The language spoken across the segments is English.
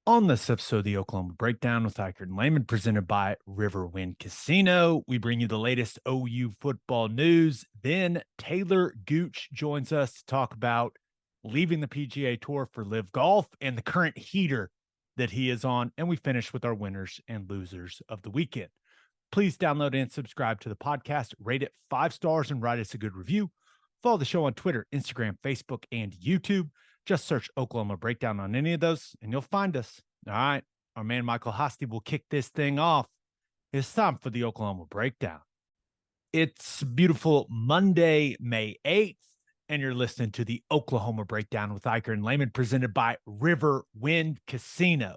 On this episode of the Oklahoma Breakdown with Ikard and Lehman, presented by Riverwind Casino, we bring you the latest OU football news. Then Talor Gooch joins us to talk about leaving the PGA Tour for LIV Golf and the current heater that he is on. And we finish with our winners and losers of the weekend. Please download and subscribe to the podcast, rate it 5 stars, and write us a good review. Follow the show on Twitter, Instagram, Facebook, and YouTube. Just search Oklahoma Breakdown on any of those, and you'll find us. All right. Our man Michael Hosty will kick this thing off. It's time for the Oklahoma Breakdown. It's beautiful Monday, May 8th, and you're listening to the Oklahoma Breakdown with Ikard and Lehman, presented by Riverwind Casino.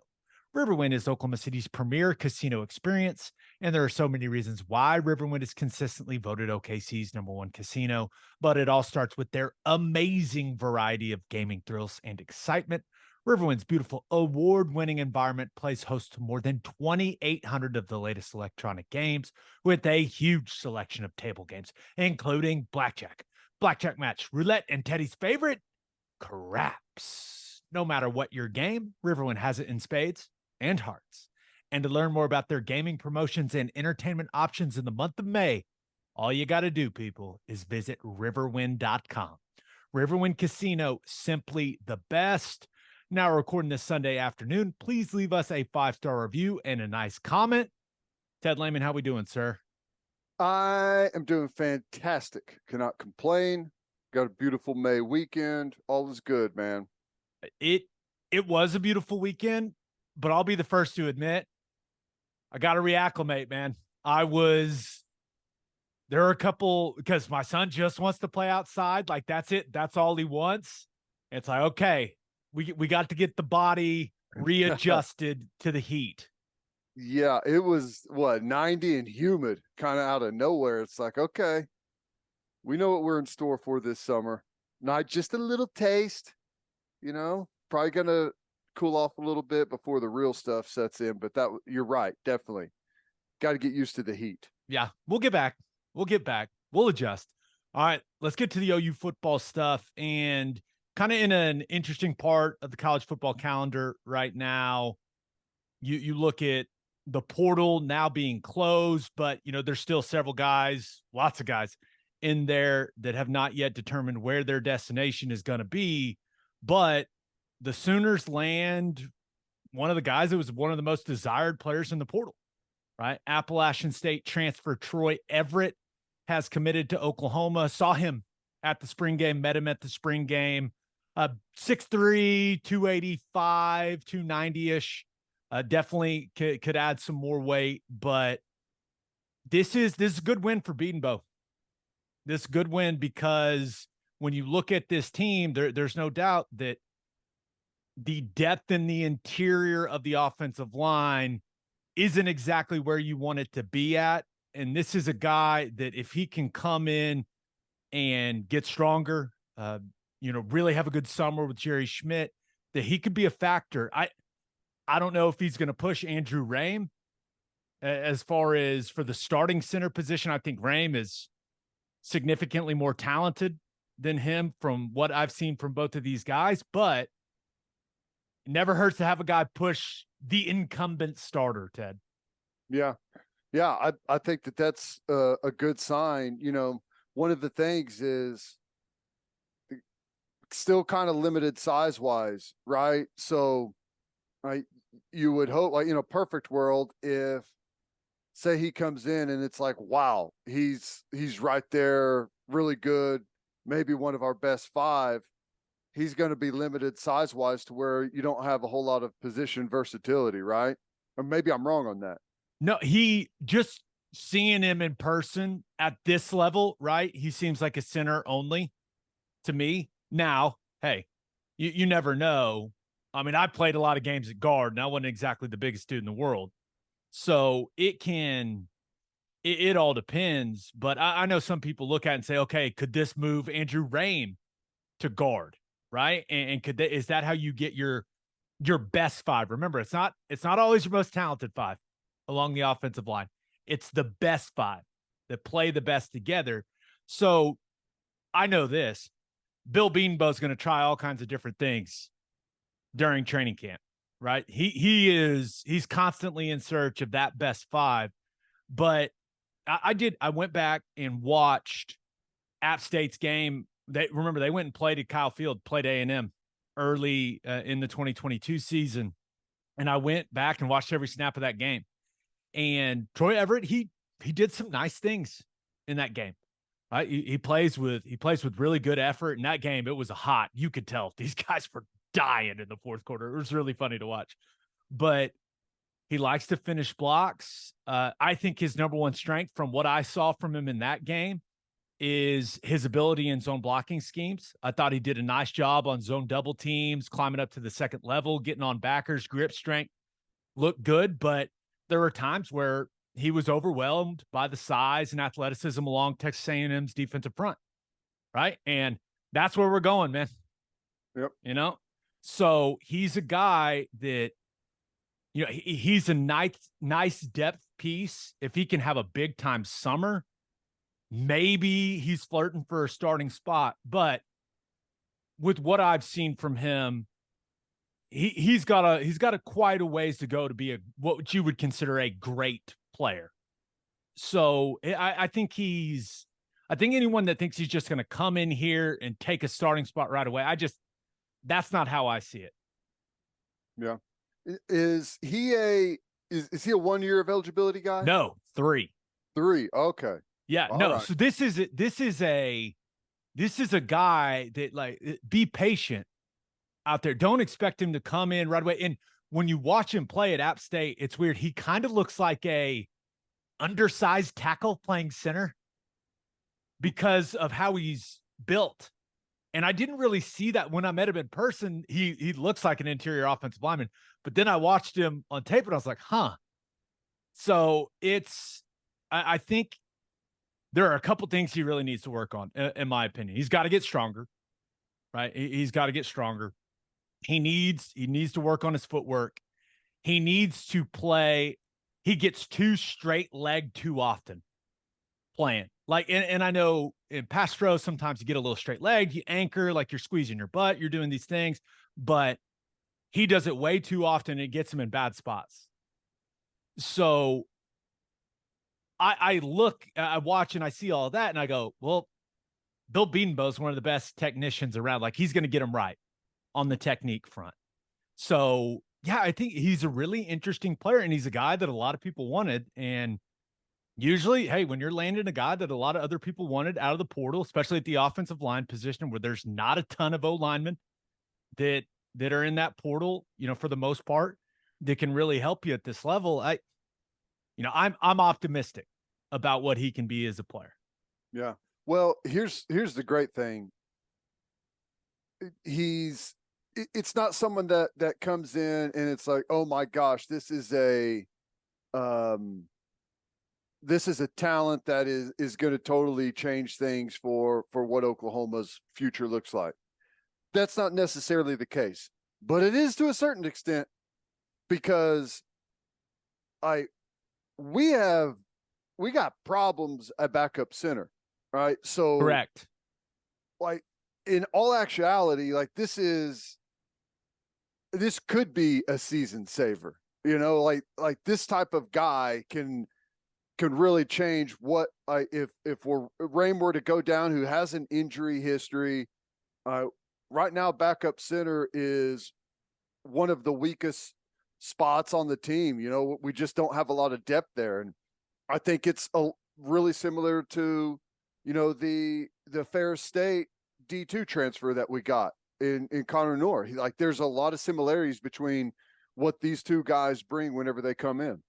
Riverwind is Oklahoma City's premier casino experience, and there are so many reasons why Riverwind is consistently voted OKC's #1 casino, but it all starts with their amazing variety of gaming thrills and excitement. Riverwind's beautiful award-winning environment plays host to more than 2,800 of the latest electronic games with a huge selection of table games, including blackjack, blackjack match, roulette, and Teddy's favorite, craps. No matter what your game, Riverwind has it in spades and hearts. And to learn more about their gaming promotions and entertainment options in the month of May, all you got to do, people, is visit riverwind.com. Riverwind Casino, simply the best. Now we're recording this Sunday afternoon. Please leave us a 5-star review and a nice comment. Ted Lehman, how we doing, sir? I am doing fantastic. Cannot complain. Got a beautiful May weekend. All is good, man. It was a beautiful weekend, but I'll be the first to admit, I got to reacclimate, man. There are a couple, because my son just wants to play outside. Like, that's it. That's all he wants. It's like, okay, we got to get the body readjusted to the heat. Yeah, it was 90 and humid, kind of out of nowhere. It's like, okay, we know what we're in store for this summer. Not just a little taste, probably gonna cool off a little bit before the real stuff sets in. But you're right, definitely got to get used to the heat. Yeah, we'll get back. We'll adjust. All right, let's get to the OU football stuff. And kind of in an interesting part of the college football calendar right now, you look at the portal now being closed, but there's still several guys, lots of guys in there that have not yet determined where their destination is going to be. But the Sooners land one of the guys that was one of the most desired players in the portal, right? Appalachian State transfer Troy Everett has committed to Oklahoma. Saw him at the spring game, met him at the spring game. 6'3", 285, 290-ish. Definitely could add some more weight, but this is a good win for Beatonbow. This is a good win because when you look at this team, there's no doubt that the depth in the interior of the offensive line isn't exactly where you want it to be at. And this is a guy that if he can come in and get stronger, really have a good summer with Jerry Schmidt, that he could be a factor. I don't know if he's going to push Andrew Rame as far as for the starting center position. I think Rame is significantly more talented than him from what I've seen from both of these guys, but it never hurts to have a guy push the incumbent starter, Ted. Yeah. I think that's a good sign. One of the things is still kind of limited size wise, right? So, right, you would hope, perfect world, if say he comes in and it's like, wow, he's right there, really good, maybe one of our best 5. He's going to be limited size wise to where you don't have a whole lot of position versatility, right? Or maybe I'm wrong on that. No, he just seeing him in person at this level, right? He seems like a center only to me. Now, hey, you never know. I mean, I played a lot of games at guard, and I wasn't exactly the biggest dude in the world. So it all depends. But I know some people look at it and say, okay, could this move Andrew Rame to guard, right? And is that how you get your best 5? Remember, it's not always your most talented 5 along the offensive line. It's the best 5 that play the best together. So I know this. Bill Beanbow's going to try all kinds of different things during training camp, right? He's constantly in search of that best five. But I went back and watched App State's game. They went and played at Kyle Field, played A&M early in the 2022 season. And I went back and watched every snap of that game. And Troy Everett, he did some nice things in that game. Right? He plays with really good effort. In that game, it was hot. You could tell these guys were dying in the fourth quarter. It was really funny to watch. But he likes to finish blocks. I think his number one strength from what I saw from him in that game is his ability in zone blocking schemes. I thought he did a nice job on zone double teams, climbing up to the second level, getting on backers, grip strength, looked good. But there were times where he was overwhelmed by the size and athleticism along Texas A&M's defensive front, right? And that's where we're going, man. Yep. You know? So he's a guy that, you know, he's a nice depth piece. If he can have a big time summer, maybe he's flirting for a starting spot. But with what I've seen from him, he's got a quite a ways to go to be what you would consider a great player. So I think anyone that thinks he's just going to come in here and take a starting spot right away, that's not how I see it. Yeah. Is he a 1 year of eligibility guy? No, 3. 3. Okay. Yeah, All no. right. So this is a guy that, like, be patient out there. Don't expect him to come in right away. And when you watch him play at App State, it's weird. He kind of looks like a undersized tackle playing center because of how he's built. And I didn't really see that when I met him in person. He looks like an interior offensive lineman, but then I watched him on tape and I was like, huh. So I think there are a couple things he really needs to work on, in my opinion. He's got to get stronger, right? He's got to get stronger. He needs to work on his footwork. He needs to play. He gets too straight legged too often playing. Like, and I know in pass throws, sometimes you get a little straight legged, you anchor, like you're squeezing your butt, you're doing these things, but he does it way too often. And it gets him in bad spots. So I watch and I see all that and I go, well, Bill Bedenbaugh is one of the best technicians around. Like, he's going to get him right on the technique front. So yeah, I think he's a really interesting player and he's a guy that a lot of people wanted. And usually, hey, when you're landing a guy that a lot of other people wanted out of the portal, especially at the offensive line position where there's not a ton of O linemen that are in that portal, you know, for the most part, that can really help you at this level. I'm optimistic about what he can be as a player. Yeah. Well, here's the great thing. It's not someone that comes in and it's like, oh my gosh, this is a talent that is going to totally change things for what Oklahoma's future looks like. That's not necessarily the case, but it is to a certain extent because we got problems at backup center, right? So correct. Like, in all actuality, like this could be a season saver, you know, like this type of guy can really change what if Rain were to go down, who has an injury history. Right now, backup center is one of the weakest spots on the team. You know, we just don't have a lot of depth there. And I think it's really similar to, you know, the Ferris State D2 transfer that we got in Konnor. There's a lot of similarities between what these two guys bring whenever they come in.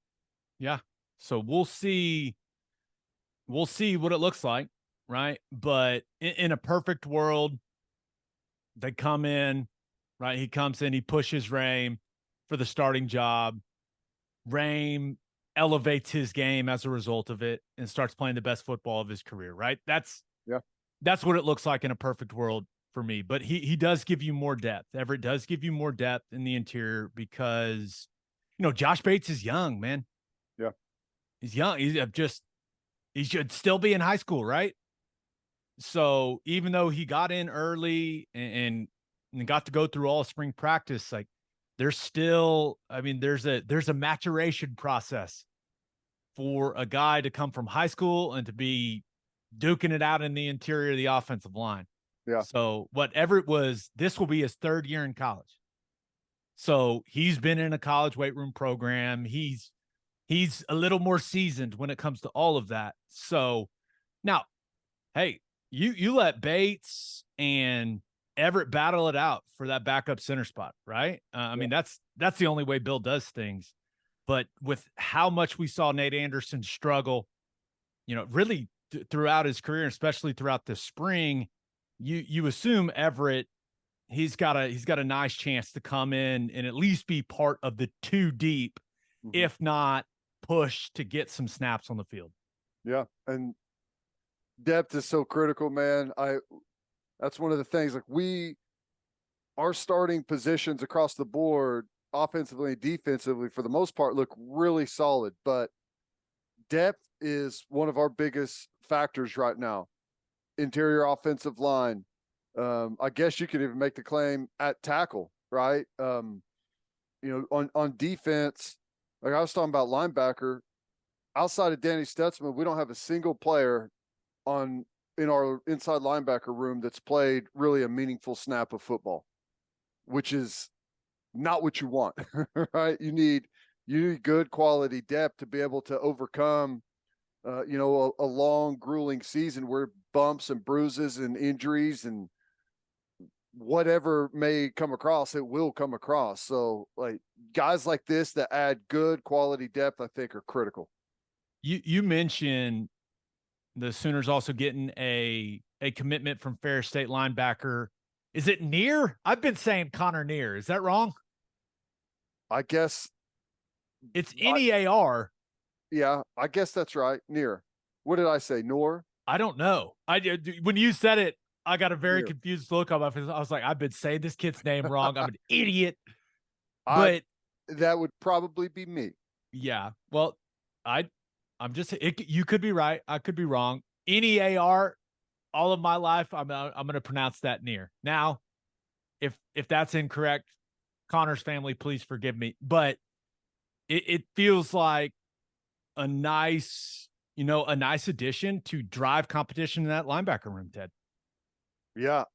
Yeah. So we'll see what it looks like, right? But in a perfect world, they come in, right? He comes in, he pushes Rain for the starting job. Rain elevates his game as a result of it and starts playing the best football of his career, right? That's what it looks like in a perfect world for me. But he does give you more depth. Everett does give you more depth in the interior because, you know, Josh Bates is young, man. Yeah. He's young. He should still be in high school, right? So even though he got in early and got to go through all spring practice, like, there's still, I mean, there's a maturation process for a guy to come from high school and to be duking it out in the interior of the offensive line. Yeah. So what Everett was, this will be his third year in college. So he's been in a college weight room program. He's a little more seasoned when it comes to all of that. So now, hey, you let Bates and Everett battle it out for that backup center spot, right? I mean, that's the only way Bill does things. But with how much we saw Nate Anderson struggle, really throughout his career, especially throughout the spring, you assume Everett, he's got a nice chance to come in and at least be part of the two deep, if not push to get some snaps on the field. Yeah. And depth is so critical, man. That's one of the things, like our starting positions across the board, offensively and defensively, for the most part, look really solid, but depth is one of our biggest factors right now. Interior offensive line. I guess you could even make the claim at tackle, right? On defense, like I was talking about linebacker, outside of Danny Stutzman, we don't have a single player in our inside linebacker room that's played really a meaningful snap of football, which is not what you want, right? You need good quality depth to be able to overcome, a long, grueling season where bumps and bruises and injuries and whatever may come across, it will come across. So, like, guys like this that add good quality depth, I think, are critical. You mentioned the Sooners also getting a commitment from Ferris State linebacker. Is it Near? I've been saying Konnor Near. Is that wrong? I guess it's Near. Yeah, I guess that's right. Near. What did I say? Nor? I don't know. When you said it, I got a very confused look on my face. I was like, I've been saying this kid's name wrong. I'm an idiot. But that would probably be me. Yeah. Well, you could be right. I could be wrong. Near, all of my life, I'm going to pronounce that Near. Now, if that's incorrect, Connor's family, please forgive me. But it feels like a nice addition to drive competition in that linebacker room, Ted. Yeah.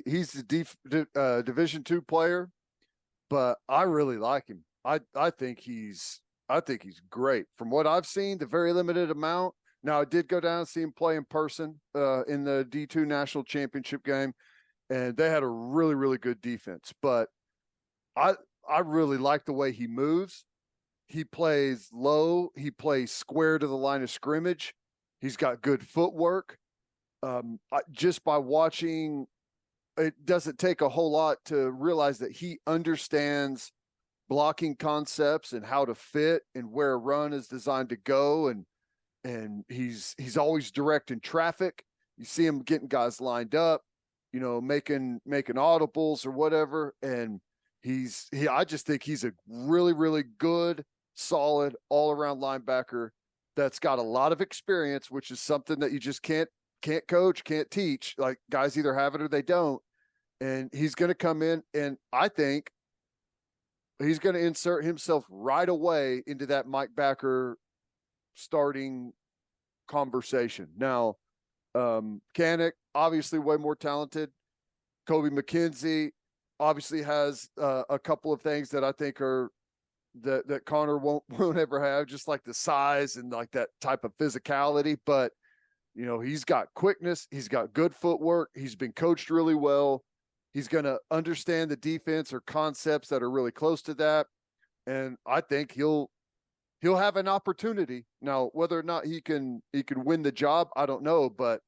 He's a Division II player, but I really like him. I think he's great. From what I've seen, the very limited amount. Now, I did go down and see him play in person in the D2 National Championship game, and they had a really, really good defense. But I really like the way he moves. He plays low. He plays square to the line of scrimmage. He's got good footwork. Just by watching, it doesn't take a whole lot to realize that he understands blocking concepts and how to fit and where a run is designed to go. And he's always directing traffic. You see him getting guys lined up, making audibles or whatever. And I just think he's a really, really good, solid, all around linebacker that's got a lot of experience, which is something that you just can't coach, can't teach. Like, guys either have it or they don't. And he's going to come in, and I think he's going to insert himself right away into that Mike Backer starting conversation. Now, Kanik, obviously way more talented. Kobe McKenzie obviously has a couple of things that I think are that Konnor won't ever have, just like the size and like that type of physicality. But he's got quickness, he's got good footwork, he's been coached really well. He's going to understand the defense or concepts that are really close to that, and I think he'll have an opportunity. Now, whether or not he can win the job, I don't know, but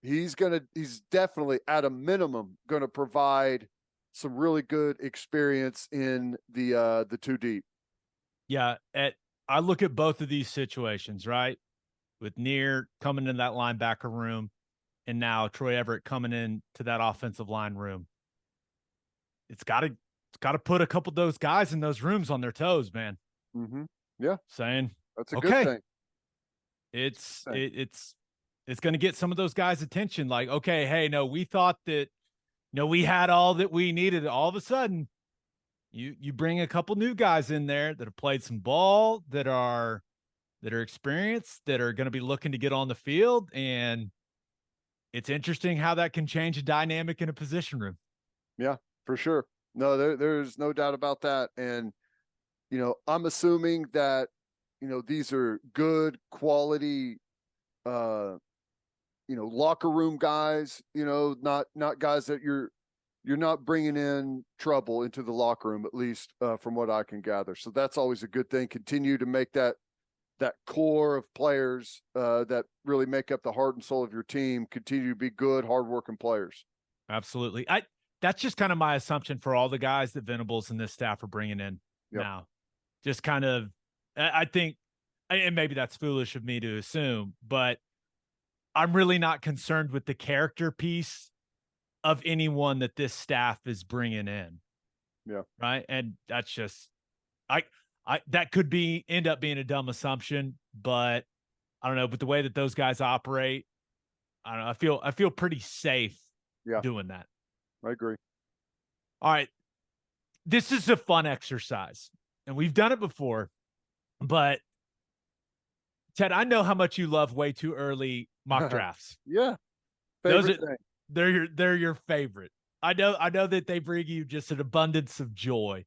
he's definitely at a minimum going to provide some really good experience in the two deep. Yeah, I look at both of these situations, right? With Near coming in that linebacker room, and now Troy Everett coming in to that offensive line room. It's got to put a couple of those guys in those rooms on their toes, man. Mm-hmm. Yeah, saying that's a good thing. It's going to get some of those guys' attention. Like, okay, hey, no, we thought that, we had all that we needed. All of a sudden, You bring a couple new guys in there that have played some ball, that are experienced, that are going to be looking to get on the field, and it's interesting how that can change a dynamic in a position room. Yeah, for sure. No, there's no doubt about that. And, I'm assuming that, these are good quality, locker room guys, not guys that you're not bringing in trouble into the locker room, at least from what I can gather. So that's always a good thing. Continue to make that core of players that really make up the heart and soul of your team continue to be good, hardworking players. Absolutely. That's just kind of my assumption for all the guys that Venables and this staff are bringing in now. Just kind of, I think, and maybe that's foolish of me to assume, but I'm really not concerned with the character piece of anyone that this staff is bringing in. Yeah. Right. And that's just, that could end up being a dumb assumption, but I don't know. But the way that those guys operate, I don't know. I feel pretty safe doing that. I agree. All right. This is a fun exercise, and we've done it before, but Ted, I know how much you love way too early mock drafts. Yeah. Favorite thing. They're your favorite. I know that they bring you just an abundance of joy.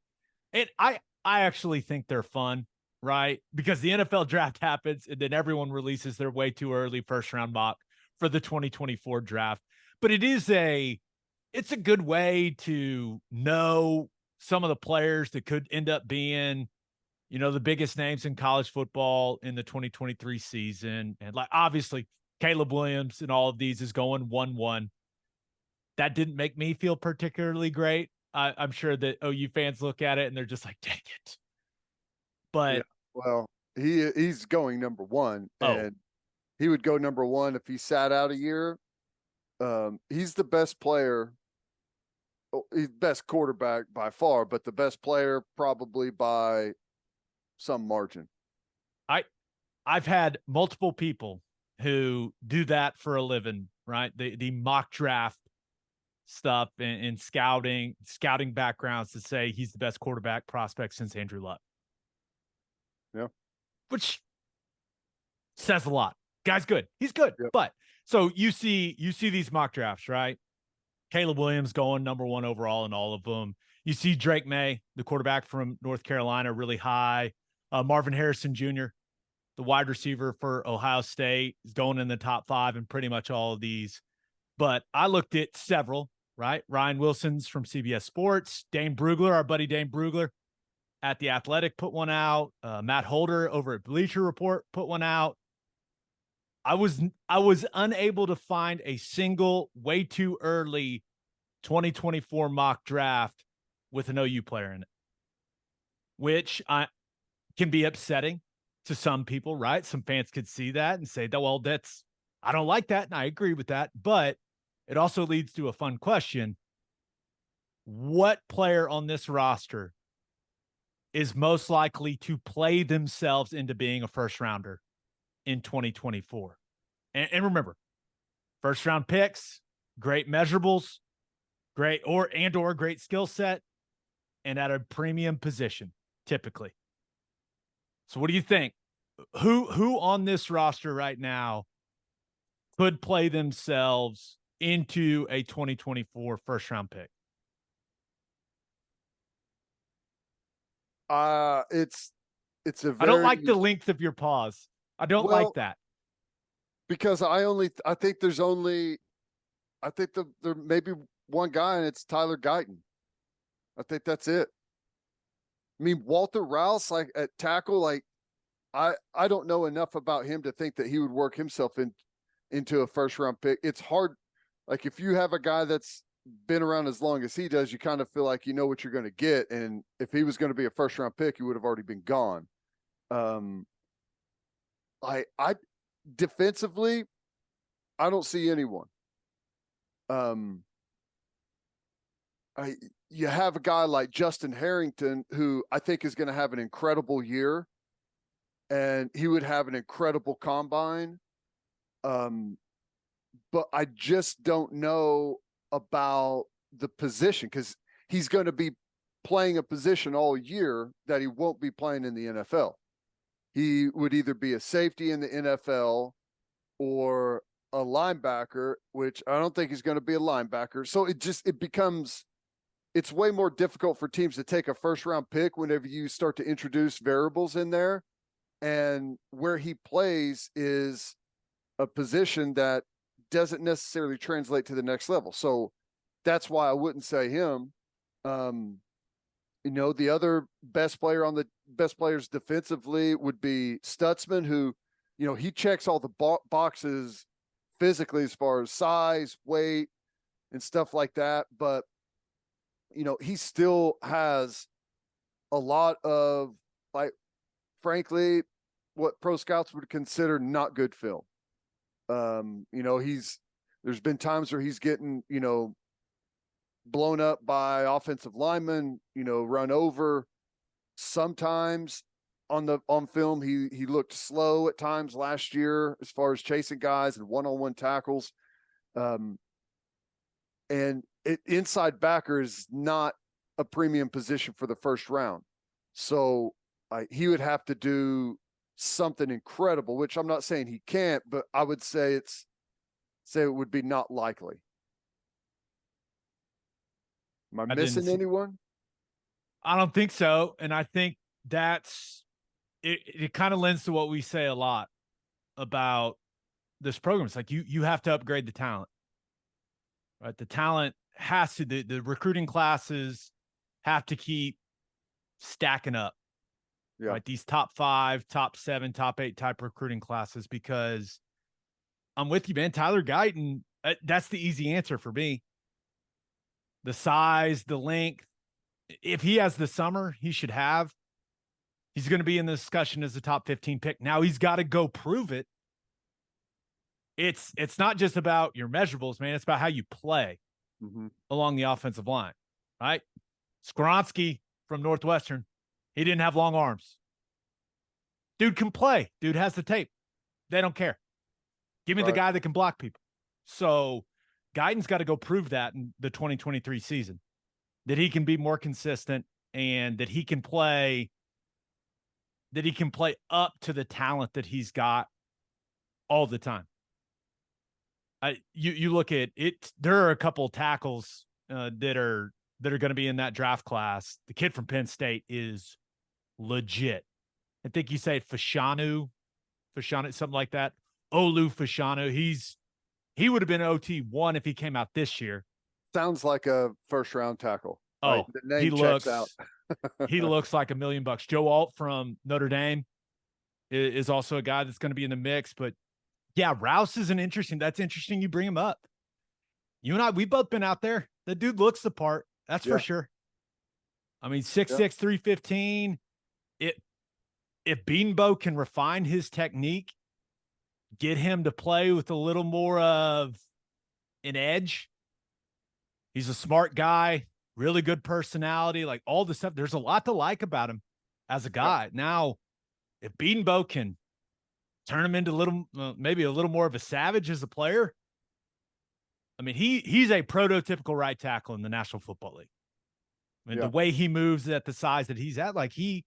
And I actually think they're fun, right? Because the NFL draft happens and then everyone releases their way too early first round mock for the 2024 draft. But it's a good way to know some of the players that could end up being, the biggest names in college football in the 2023 season. And like, obviously Caleb Williams and all of these is going 1-1. That didn't make me feel particularly great. I'm sure that OU fans look at it and they're just like, dang it. But well, he's going number one, and he would go number one if he sat out a year. He's the best player. He's best quarterback by far, but the best player probably by some margin. I've had multiple people who do that for a living, right? The mock draft stuff and scouting backgrounds to say he's the best quarterback prospect since Andrew Luck. Yeah. Which says a lot. Guy's good. He's good. Yep. But so you see these mock drafts, right? Caleb Williams going number 1 overall in all of them. You see Drake May, the quarterback from North Carolina, really high. Marvin Harrison Jr., the wide receiver for Ohio State, is going in the top 5 in pretty much all of these. But I looked at several, right? Ryan Wilson's from CBS Sports. Dane Brugler, our buddy Dane Brugler at The Athletic put one out. Matt Holder over at Bleacher Report put one out. I was unable to find a single way too early 2024 mock draft with an OU player in it, which can be upsetting to some people, right? Some fans could see that and say, well, I don't like that. And I agree with that. But it also leads to a fun question. What player on this roster is most likely to play themselves into being a first rounder in 2024? And remember, first round picks, great measurables, great or great skill set, and at a premium position, typically. So what do you think? Who on this roster right now could play themselves into a 2024 first round pick? It's a very, I don't like the length of your pause. I don't like that. Because I think there may be one guy, and it's Tyler Guyton. I think that's it. I mean, Walter Rouse, like at tackle, like I don't know enough about him to think that he would work himself into a first round pick. It's hard. Like if you have a guy that's been around as long as he does, you kind of feel like you know what you're going to get. And if he was going to be a first round pick, he would have already been gone. I defensively, I don't see anyone. You have a guy like Justin Harrington, who I think is going to have an incredible year, and he would have an incredible combine. But I just don't know about the position, because he's going to be playing a position all year that he won't be playing in the NFL. He would either be a safety in the NFL or a linebacker, which I don't think he's going to be a linebacker. So it's way more difficult for teams to take a first round pick whenever you start to introduce variables in there. And where he plays is a position that doesn't necessarily translate to the next level. So that's why I wouldn't say him. The other best players defensively would be Stutzman, who, he checks all the boxes physically as far as size, weight, and stuff like that. But, he still has a lot of, like, frankly, what pro scouts would consider not good film. There's been times where he's getting, blown up by offensive linemen, run over. Sometimes on film, he looked slow at times last year as far as chasing guys and one-on-one tackles. Inside backer is not a premium position for the first round. So he would have to do something incredible, which I'm not saying he can't, but I would say it would be not likely. Am I missing anyone? I don't think so. And I think it kind of lends to what we say a lot about this program. It's like you have to upgrade the talent, right? The talent has to, the recruiting classes have to keep stacking up. Yeah. Right. These top 5, top 7, top 8 type recruiting classes, because I'm with you, man. Tyler Guyton, that's the easy answer for me. The size, the length. If he has the summer he should have, he's going to be in the discussion as a top 15 pick. Now he's got to go prove it. It's not just about your measurables, man. It's about how you play along the offensive line, right? Skoronsky from Northwestern, he didn't have long arms. Dude can play. Dude has the tape. They don't care. Give me the guy that can block people. So Guyton's got to go prove that in the 2023 season, that he can be more consistent and that he can play up to the talent that he's got all the time. You look at it, there are a couple tackles that are going to be in that draft class. The kid from Penn State is legit. I think you say Fashanu, something like that. Olu Fashanu. He would have been OT1 if he came out this year. Sounds like a first round tackle. Oh, the name checks out. He looks like $1 million. Joe Alt from Notre Dame is also a guy that's going to be in the mix. But yeah, Rouse is that's interesting. You bring him up. You and I, we've both been out there. The dude looks the part. That's for sure. I mean, 6'6", 315. If Beanbo can refine his technique, get him to play with a little more of an edge. He's a smart guy, really good personality, like all the stuff. There's a lot to like about him as a guy. Now, if Beanbo can turn him into maybe a little more of a savage as a player, I mean, he's a prototypical right tackle in the National Football League. I mean, the way he moves at the size that he's at, like he's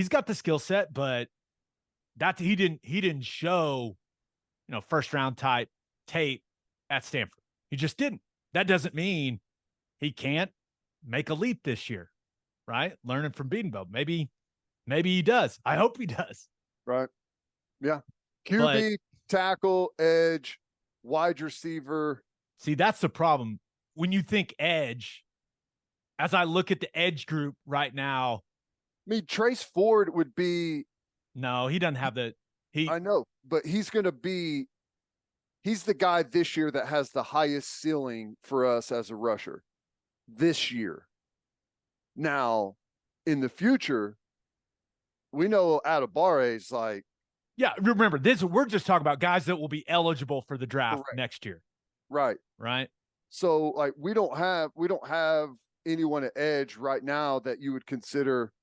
got the skill set, but he didn't show, first round type tape at Stanford. He just didn't. That doesn't mean he can't make a leap this year, right? Learning from Beanbo. Maybe he does. I hope he does. Right. Yeah. QB, tackle, edge, wide receiver. See, that's the problem. When you think edge, as I look at the edge group right now, I mean, Trace Ford would be. No, he doesn't have the. I know, but he's going to be. He's the guy this year that has the highest ceiling for us as a rusher this year. Now, in the future, we know Adebawore is like. Yeah, remember this. We're just talking about guys that will be eligible for the draft next year. Right. Right. So, like, we don't have anyone at edge right now that you would consider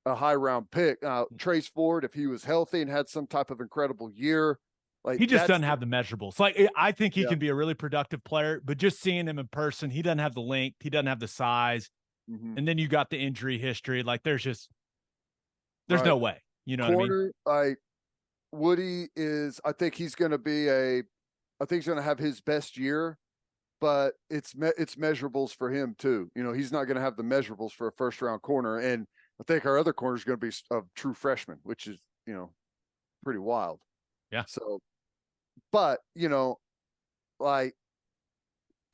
a high round pick. Trace Ford, if he was healthy and had some type of incredible year, like he just doesn't have the measurables. Like, I think he can be a really productive player, but just seeing him in person, he doesn't have the length, he doesn't have the size, Mhm. And then you got the injury history. Like there's Right. no way. You know what I mean? Corner, Woody is, I think he's going to be I think he's going to have his best year, but it's measurables for him too. You know, he's not going to have the measurables for a first round corner. And I think our other corner is going to be a true freshman, which is, you know, pretty wild. Yeah. So, but, you know, like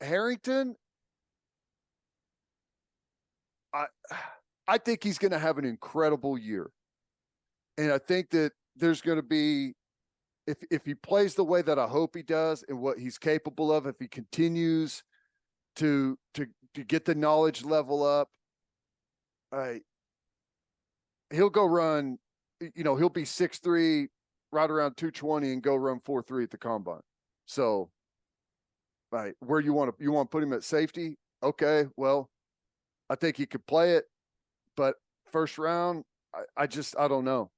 Harrington, I, I think he's going to have an incredible year. And I think that there's going to be, if he plays the way that I hope he does and what he's capable of, if he continues to get the knowledge level up, he'll go run, you know, he'll be 6'3", right around 220 and go run 4.3 at the combine. So, right, where you want to put him at safety? Okay, well, I think he could play it, but first round, I don't know.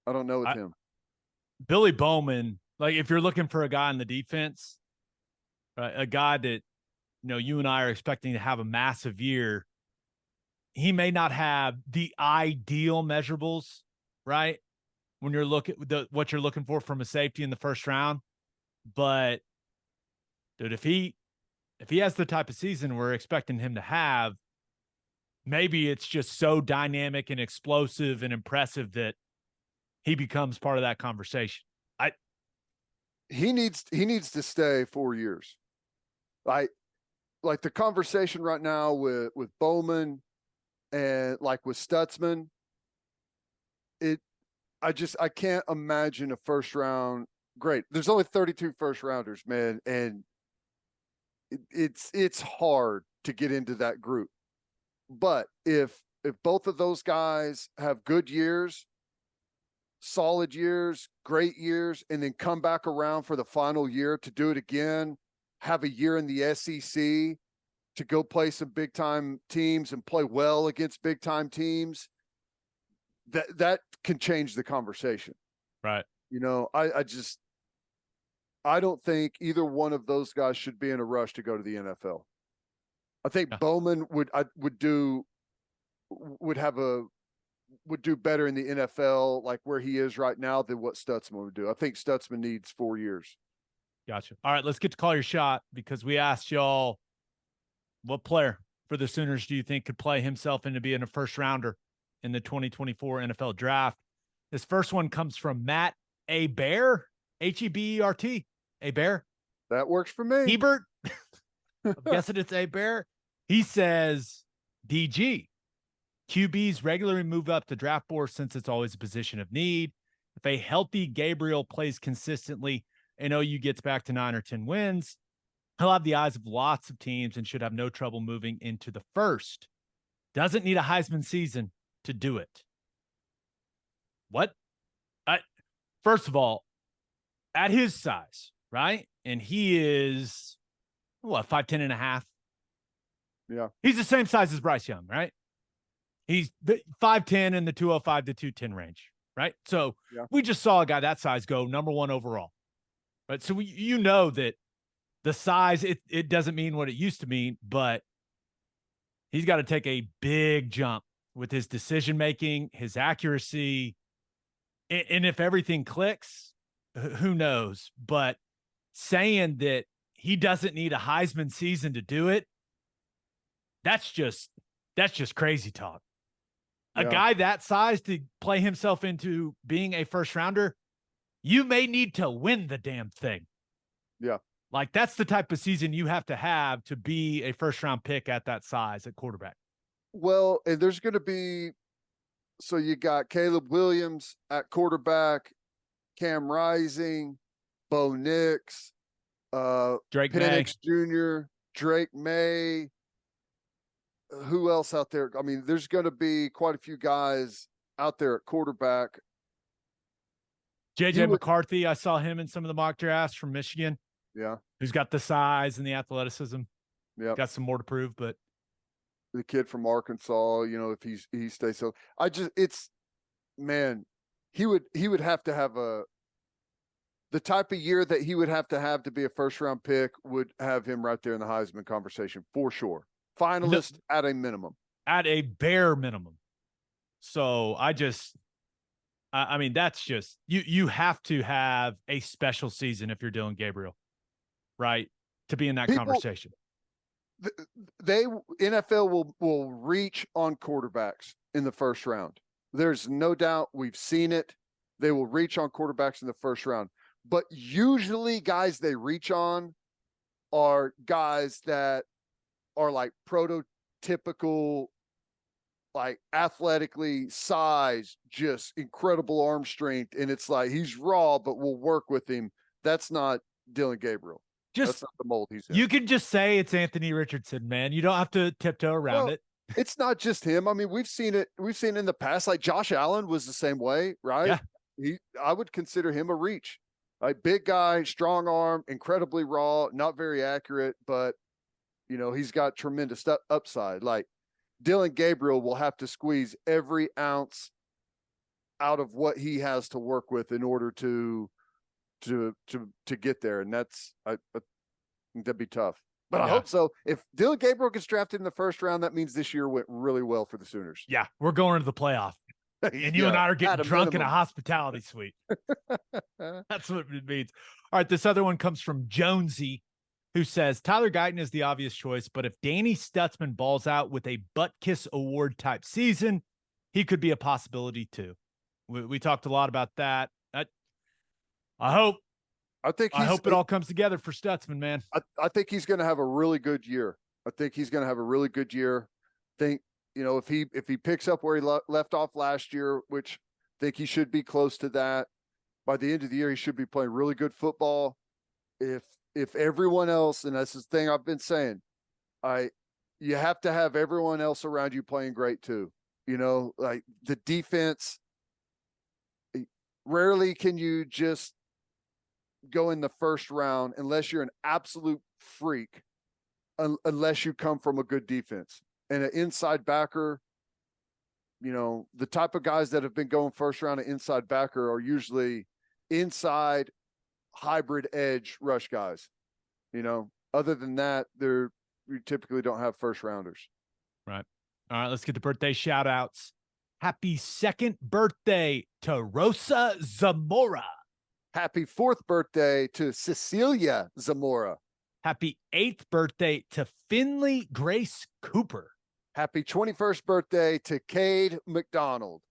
I don't know with him. Billy Bowman, like if you're looking for a guy in the defense, a guy that, you know, you and I are expecting to have a massive year, he may not have the ideal measurables, right? When you're looking what you're looking for from a safety in the first round. But dude, if he has the type of season we're expecting him to have, maybe it's just so dynamic and explosive and impressive that he becomes part of that conversation. He needs to stay 4 years. Like the conversation right now with Bowman and like with Stutzman, I can't imagine a first round. Great. There's only 32 first rounders, man. And it's hard to get into that group. But if both of those guys have good years, solid years, great years, and then come back around for the final year to do it again, have a year in the SEC to go play some big time teams and play well against big time teams, that can change the conversation. Right. You know, I don't think either one of those guys should be in a rush to go to the NFL. I think Bowman would do better in the NFL, like where he is right now, than what Stutzman would do. I think Stutzman needs 4 years. Gotcha. All right, let's get to call your shot, because we asked y'all what player for the Sooners do you think could play himself into being a first rounder in the 2024 NFL draft. This first one comes from Matt A. Bear, Hebert. A. Bear. That works for me. Hebert. I'm guessing it's A. Bear. He says, DG. QBs regularly move up the draft board since it's always a position of need. If a healthy Gabriel plays consistently and OU gets back to 9 or 10 wins, he'll have the eyes of lots of teams and should have no trouble moving into the first. Doesn't need a Heisman season to do it. What? First of all, at his size, right? And he is, 5'10" and a half? Yeah. He's the same size as Bryce Young, right? He's 5'10" in the 205 to 210 range, right? So we just saw a guy that size go number 1 overall, right? So you know that the size, it doesn't mean what it used to mean, but he's got to take a big jump with his decision-making, his accuracy. And if everything clicks, who knows? But saying that he doesn't need a Heisman season to do it, that's just crazy talk. A guy that size to play himself into being a first rounder, you may need to win the damn thing. Yeah. Like that's the type of season you have to be a first round pick at that size at quarterback. Well, and there's going to be, so you got Caleb Williams at quarterback, Cam Rising, Bo Nix, Drake Penix Jr., Drake May. Who else out there? I mean, there's going to be quite a few guys out there at quarterback. JJ McCarthy, I saw him in some of the mock drafts from Michigan. Yeah. Who's got the size and the athleticism. Yeah. Got some more to prove, but the kid from Arkansas, you know, if he stays so, he would have to have the type of year that he would have to be a first round pick would have him right there in the Heisman conversation for sure. Finalist at a minimum. at a bare minimum. So I mean, that's just you have to have a special season if you're Dylan Gabriel, right? To be in that People, conversation. they NFL will reach on quarterbacks in the first round. There's no doubt, we've seen it. They will reach on quarterbacks in the first round. But usually guys they reach on are guys that are like prototypical, like athletically sized, just incredible arm strength. And it's like he's raw, but we'll work with him. That's not Dylan Gabriel. That's not the mold he's in. You can just say it's Anthony Richardson, man. You don't have to tiptoe around it. It's not just him. I mean, we've seen it in the past. Like Josh Allen was the same way, right? Yeah. I would consider him a reach. Like big guy, strong arm, incredibly raw, not very accurate, but he's got tremendous upside. Like Dylan Gabriel will have to squeeze every ounce out of what he has to work with in order to get there. And that's I think that'd be tough. But I hope so. If Dylan Gabriel gets drafted in the first round, that means this year went really well for the Sooners. Yeah, we're going to the playoff. And you and I are getting drunk in a hospitality suite. That's what it means. All right, this other one comes from Jonesy, who says, Tyler Guyton is the obvious choice, but if Danny Stutzman balls out with a butt kiss award type season, he could be a possibility too. We talked a lot about that. I hope it all comes together for Stutzman, man. I think he's going to have a really good year. I think if he picks up where he left off last year, which I think he should be close to that, by the end of the year, he should be playing really good football. If everyone else, and that's the thing I've been saying, you have to have everyone else around you playing great too. Like the defense, rarely can you just go in the first round unless you're an absolute freak, unless you come from a good defense. And an inside backer, the type of guys that have been going first round, an inside backer are usually inside hybrid edge rush guys. Other than that, we typically don't have first rounders. Right. All right, let's get the birthday shout outs. Happy 2nd birthday to Rosa Zamora. Happy 4th birthday to Cecilia Zamora. Happy 8th birthday to Finley Grace Cooper. Happy 21st birthday to Cade McDonald.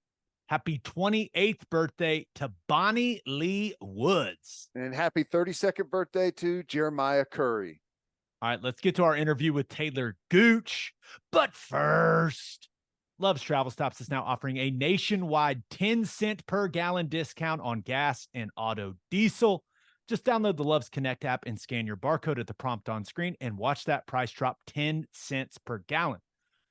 Happy 28th birthday to Bonnie Lee Woods. And happy 32nd birthday to Jeremiah Curry. All right, let's get to our interview with Talor Gooch. But first, Love's Travel Stops is now offering a nationwide 10-cent per gallon discount on gas and auto diesel. Just download the Love's Connect app and scan your barcode at the prompt on screen and watch that price drop 10 cents per gallon.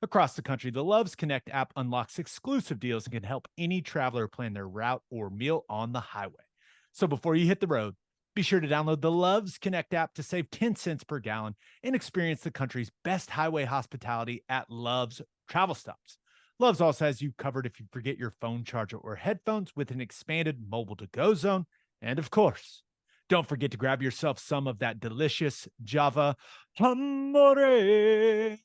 Across the country, the Love's Connect app unlocks exclusive deals and can help any traveler plan their route or meal on the highway. So before you hit the road, be sure to download the Love's Connect app to save 10 cents per gallon and experience the country's best highway hospitality at Love's Travel Stops. Love's also has you covered if you forget your phone charger or headphones with an expanded mobile to-go zone. And of course, don't forget to grab yourself some of that delicious Java Amore.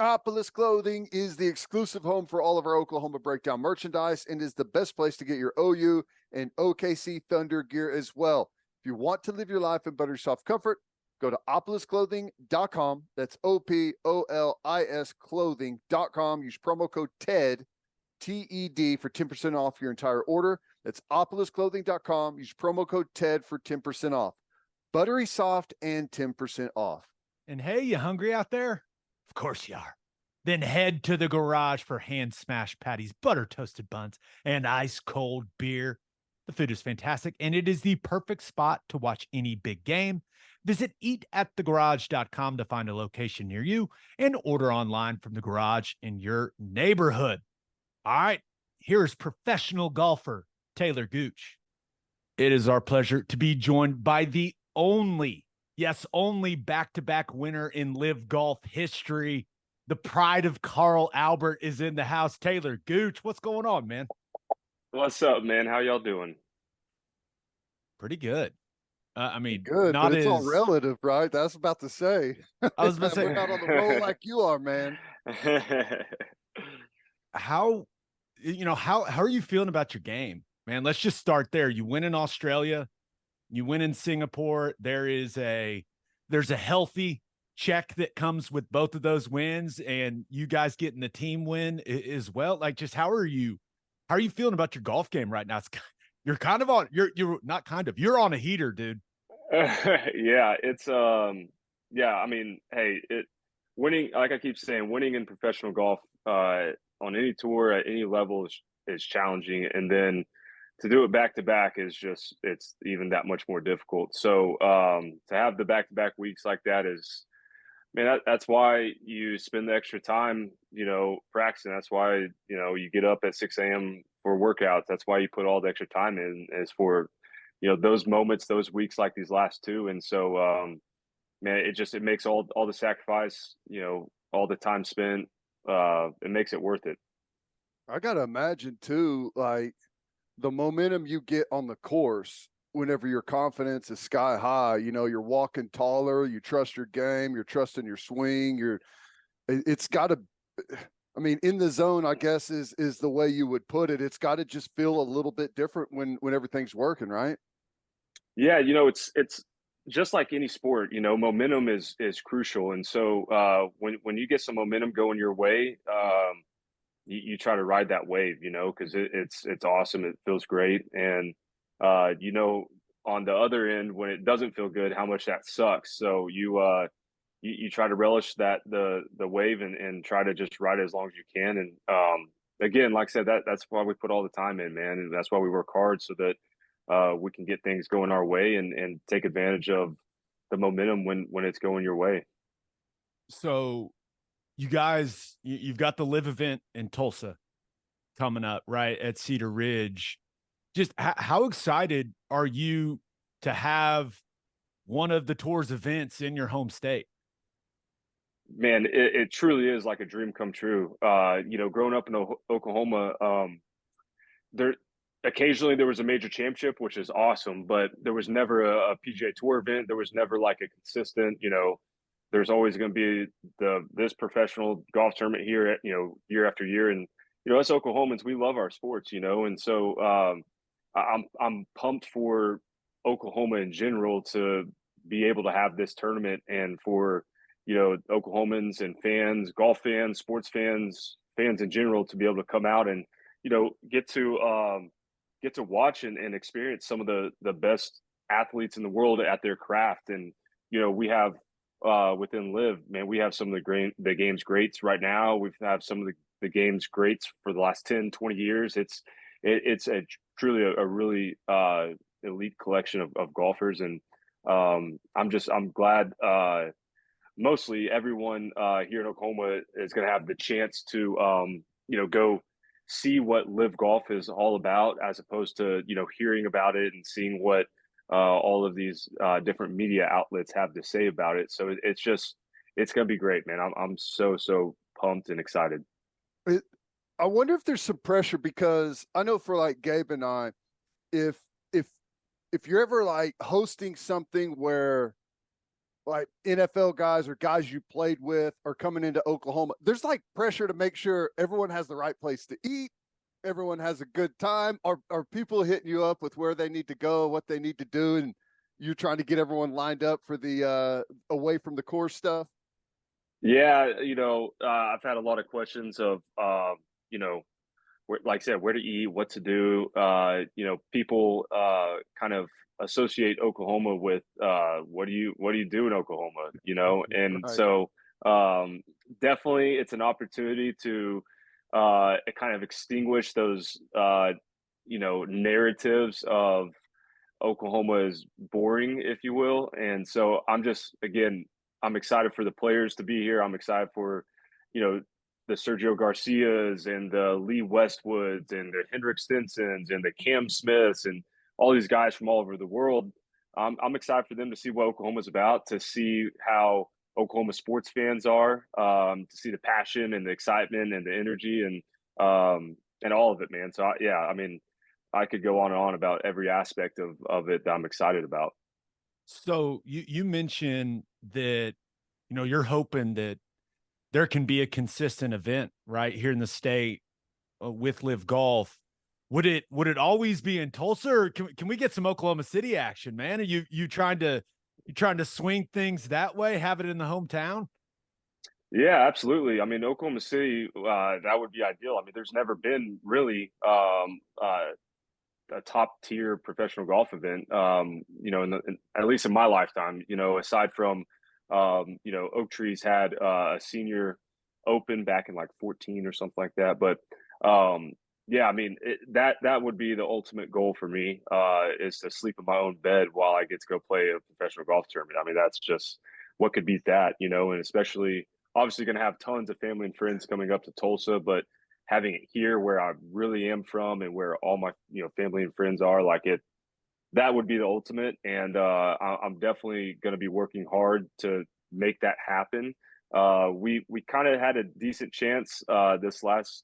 Opolis Clothing is the exclusive home for all of our Oklahoma Breakdown merchandise and is the best place to get your OU and OKC Thunder gear as well. If you want to live your life in better self-comfort, go to opolisclothing.com. That's OPOLIS clothing.com. Use promo code TED, TED, for 10% off your entire order. That's opolisclothing.com. Use promo code TED for 10% off. Buttery soft and 10% off. And hey, you hungry out there? Of course you are. Then head to the garage for hand smashed patties, butter toasted buns, and ice cold beer. The food is fantastic, and it is the perfect spot to watch any big game. Visit eatatthegarage.com to find a location near you and order online from the garage in your neighborhood. All right, here's professional golfer Talor Gooch. It is our pleasure to be joined by the only back-to-back winner in LIV Golf history. The pride of Carl Albert is in the house. Talor Gooch, what's going on, man? What's up, man? How y'all doing? Pretty good. I mean, good, not but it's as all relative, right? That's about to say. I was about to say, we're not on the roll like you are, man. How how are you feeling about your game, man? Let's just start there. You win in Australia, you win in Singapore. There's a healthy check that comes with both of those wins, and you guys getting the team win as well. Like, just how are you feeling about your golf game right now? You're kind of on you're not kind of you're on a heater, dude. Yeah, it's yeah, I mean, hey, it winning, like I keep saying, winning in professional golf on any tour at any level is challenging, and then to do it back to back is just it's even that much more difficult. So to have the back to back weeks like that is, man, that's why you spend the extra time, practicing. That's why, you get up at 6 a.m. for workouts. That's why you put all the extra time in, is for, those moments, those weeks like these last two. And so, man, it makes all the sacrifice, all the time spent, it makes it worth it. I gotta imagine too, like the momentum you get on the course whenever your confidence is sky high. You're walking taller, you trust your game, you're trusting your swing, it's gotta, I mean, in the zone, I guess is the way you would put it. It's gotta just feel a little bit different when everything's working, right? Yeah, it's just like any sport, momentum is crucial. And so when you get some momentum going your way, you try to ride that wave, because it's awesome. It feels great. And on the other end, when it doesn't feel good, how much that sucks. So you try to relish the wave and try to just ride it as long as you can. And again, like I said, that's why we put all the time in, man, and that's why we work hard so that we can get things going our way and take advantage of the momentum when it's going your way. So you guys, you've got the live event in Tulsa coming up, right, at Cedar Ridge. Just how excited are you to have one of the tour's events in your home state? Man, it truly is like a dream come true. Growing up in Oklahoma, there occasionally there was a major championship, which is awesome, but there was never a PGA Tour event. There was never like a consistent, there's always going to be this professional golf tournament here at, year after year. And us Oklahomans, we love our sports, and so I'm pumped for Oklahoma in general to be able to have this tournament, and for Oklahomans and fans, golf fans, sports fans, fans in general, to be able to come out and get to watch and experience some of the best athletes in the world at their craft. And we have within Live, man, we have some of the game's greats right now. We've had some of the game's greats for the last 10, 20 years. It's truly a really elite collection of golfers. And I'm glad mostly everyone here in Oklahoma is going to have the chance to go see what Live Golf is all about, as opposed to hearing about it and seeing what all of these different media outlets have to say about it. So it's going to be great, man. I'm so pumped and excited. I wonder if there's some pressure, because I know for like Gabe and I, if if if you're ever like hosting something where like NFL guys or guys you played with are coming into Oklahoma, there's like pressure to make sure everyone has the right place to eat, everyone has a good time. Are people hitting you up with where they need to go, what they need to do, and you trying to get everyone lined up for the away from the course stuff? Yeah, I've had a lot of questions of where, like I said, where to eat, what to do. People kind of associate Oklahoma with what do you do in Oklahoma, and Right. so definitely it's an opportunity to kind of extinguish those narratives of Oklahoma is boring, if you will. And so I'm excited for the players to be here. I'm excited for, the Sergio Garcias and the Lee Westwoods and the Hendrik Stinsons and the Cam Smiths and all these guys from all over the world. I'm excited for them to see what Oklahoma's about, to see how Oklahoma sports fans are, to see the passion and the excitement and the energy and all of it, man. So yeah, I mean, I could go on and on about every aspect of it that I'm excited about. So you mentioned that you're hoping that there can be a consistent event right here in the state with LIV Golf. Would it always be in Tulsa, or can we get some Oklahoma City action, man? Are you trying to swing things that way, have it in the hometown? Yeah, absolutely. I mean, Oklahoma City, that would be ideal. I mean, there's never been really a top tier professional golf event, at least in my lifetime, aside from, Oak Tree's had a senior open back in like 14 or something like that. But yeah, I mean, that would be the ultimate goal for me, is to sleep in my own bed while I get to go play a professional golf tournament. I mean, that's just what could beat that, and especially obviously going to have tons of family and friends coming up to Tulsa, but having it here where I really am from and where all my family and friends are, like that would be the ultimate. And I'm definitely going to be working hard to make that happen. We kind of had a decent chance this last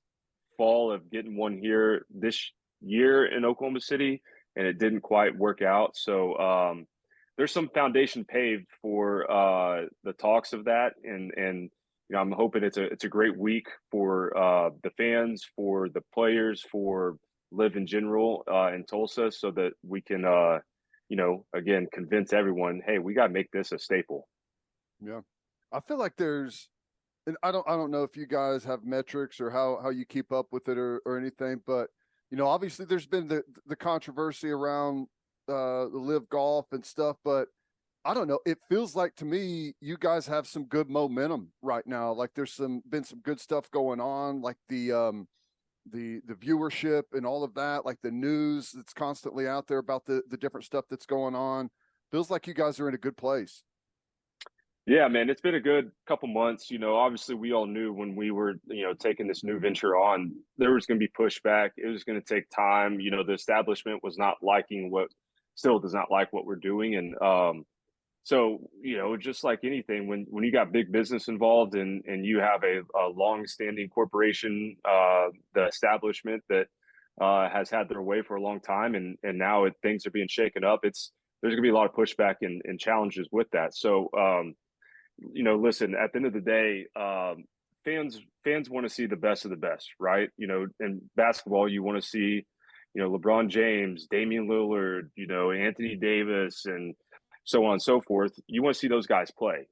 fall of getting one here this year in Oklahoma City, and it didn't quite work out. So there's some foundation paved for the talks of that, and I'm hoping it's a great week for the fans, for the players, for LIV in general in Tulsa, so that we can again convince everyone, hey, we got to make this a staple. Yeah, I feel like there's, and I don't know if you guys have metrics or how you keep up with it or anything, but obviously there's been the controversy around the LIV Golf and stuff, but I don't know. It feels like to me, you guys have some good momentum right now. Like there's been some good stuff going on, like the viewership and all of that, like the news that's constantly out there about the different stuff that's going on. Feels like you guys are in a good place. Yeah, man, it's been a good couple months. Obviously we all knew when we were, taking this new venture on, there was going to be pushback. It was going to take time. The establishment was not liking still does not like what we're doing. And so, just like anything, when you got big business involved and you have a long-standing corporation, the establishment that has had their way for a long time, and now things are being shaken up, there's going to be a lot of pushback and challenges with that. So, listen, at the end of the day, fans want to see the best of the best, right? In basketball, you want to see, LeBron James, Damian Lillard, Anthony Davis, and so on and so forth. You want to see those guys play.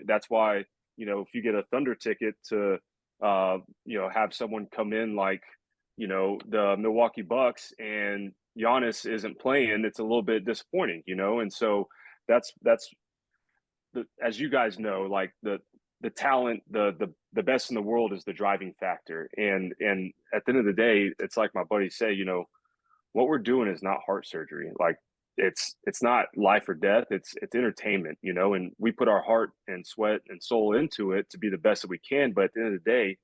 That's why, if you get a Thunder ticket to, have someone come in like, the Milwaukee Bucks and Giannis isn't playing, it's a little bit disappointing, and so that's as you guys know, like the talent, the best in the world is the driving factor. And at the end of the day, it's like my buddies say, what we're doing is not heart surgery. Like it's not life or death. It's entertainment, and we put our heart and sweat and soul into it to be the best that we can. But at the end of the day,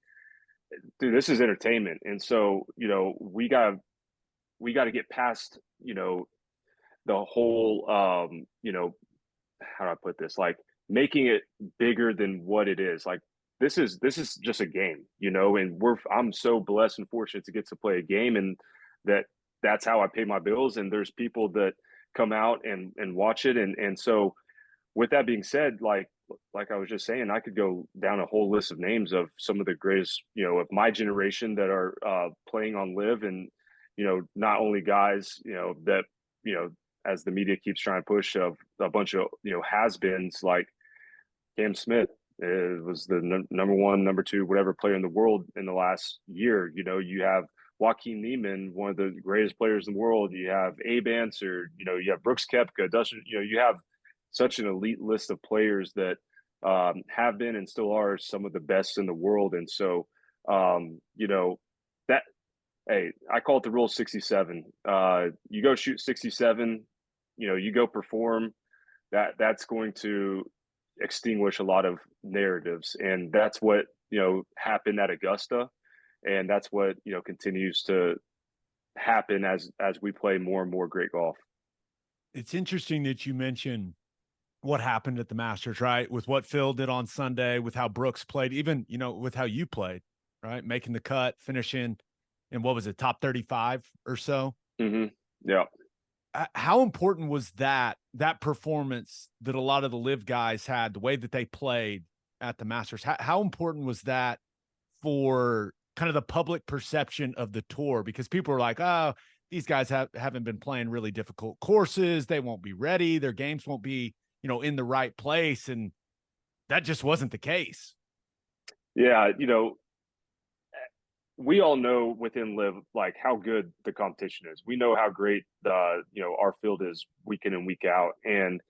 dude, this is entertainment. And so, we got to get past, the whole, how do I put this? Like making it bigger than what it is. Like this is just a game, and I'm so blessed and fortunate to get to play a game, and that's how I pay my bills. And there's people that come out and watch it. And so with that being said, like I was just saying, I could go down a whole list of names of some of the greatest, of my generation that are playing on LIV, and, not only guys, that, as the media keeps trying to push, of a bunch of, has-beens like Cam Smith was the number one, number two, whatever player in the world in the last year. You have Joaquin Lehman, one of the greatest players in the world. You have Abe Answer, you have Brooks Koepka, Dustin, you have such an elite list of players that have been and still are some of the best in the world. And so, that, hey, I call it the rule 67. You go shoot 67, you go perform, that's going to extinguish a lot of narratives. And that's what, happened at Augusta. And that's what, continues to happen as we play more and more great golf. It's interesting that you mentioned what happened at the Masters, right? With what Phil did on Sunday, with how Brooks played, even, with how you played, right? Making the cut, finishing in, what was it, top 35 or so? Mm-hmm. Yeah. How important was that performance that a lot of the LIV guys had, the way that they played at the Masters. How important was that for kind of the public perception of the tour? Because people are like, oh, these guys haven't been playing really difficult courses. They won't be ready. Their games won't be, in the right place. And that just wasn't the case. Yeah. We all know within LIV, like how good the competition is. We know how great our field is week in and week out. And,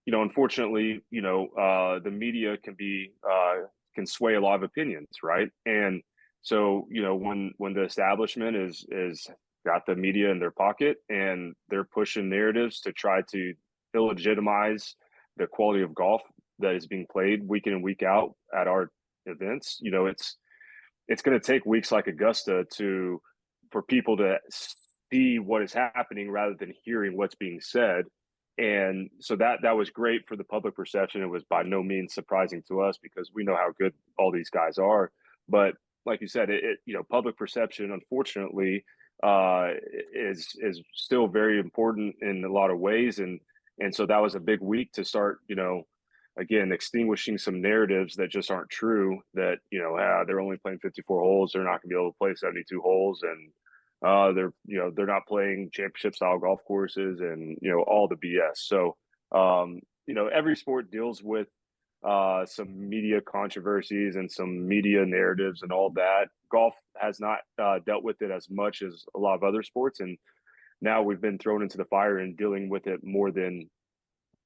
unfortunately, the media can sway a lot of opinions. Right. And so, when the establishment is got the media in their pocket and they're pushing narratives to try to illegitimize the quality of golf that is being played week in and week out at our events, it's going to take weeks like Augusta for people to see what is happening rather than hearing what's being said. And so that was great for the public perception. It was by no means surprising to us because we know how good all these guys are. But like you said, public perception, unfortunately, is still very important in a lot of ways. And so that was a big week to start, again, extinguishing some narratives that just aren't true, that, they're only playing 54 holes. They're not going to be able to play 72 holes. And they're not playing championship style golf courses and, all the BS. So, every sport deals with some media controversies and some media narratives and all that. Golf has not dealt with it as much as a lot of other sports. And now we've been thrown into the fire and dealing with it more than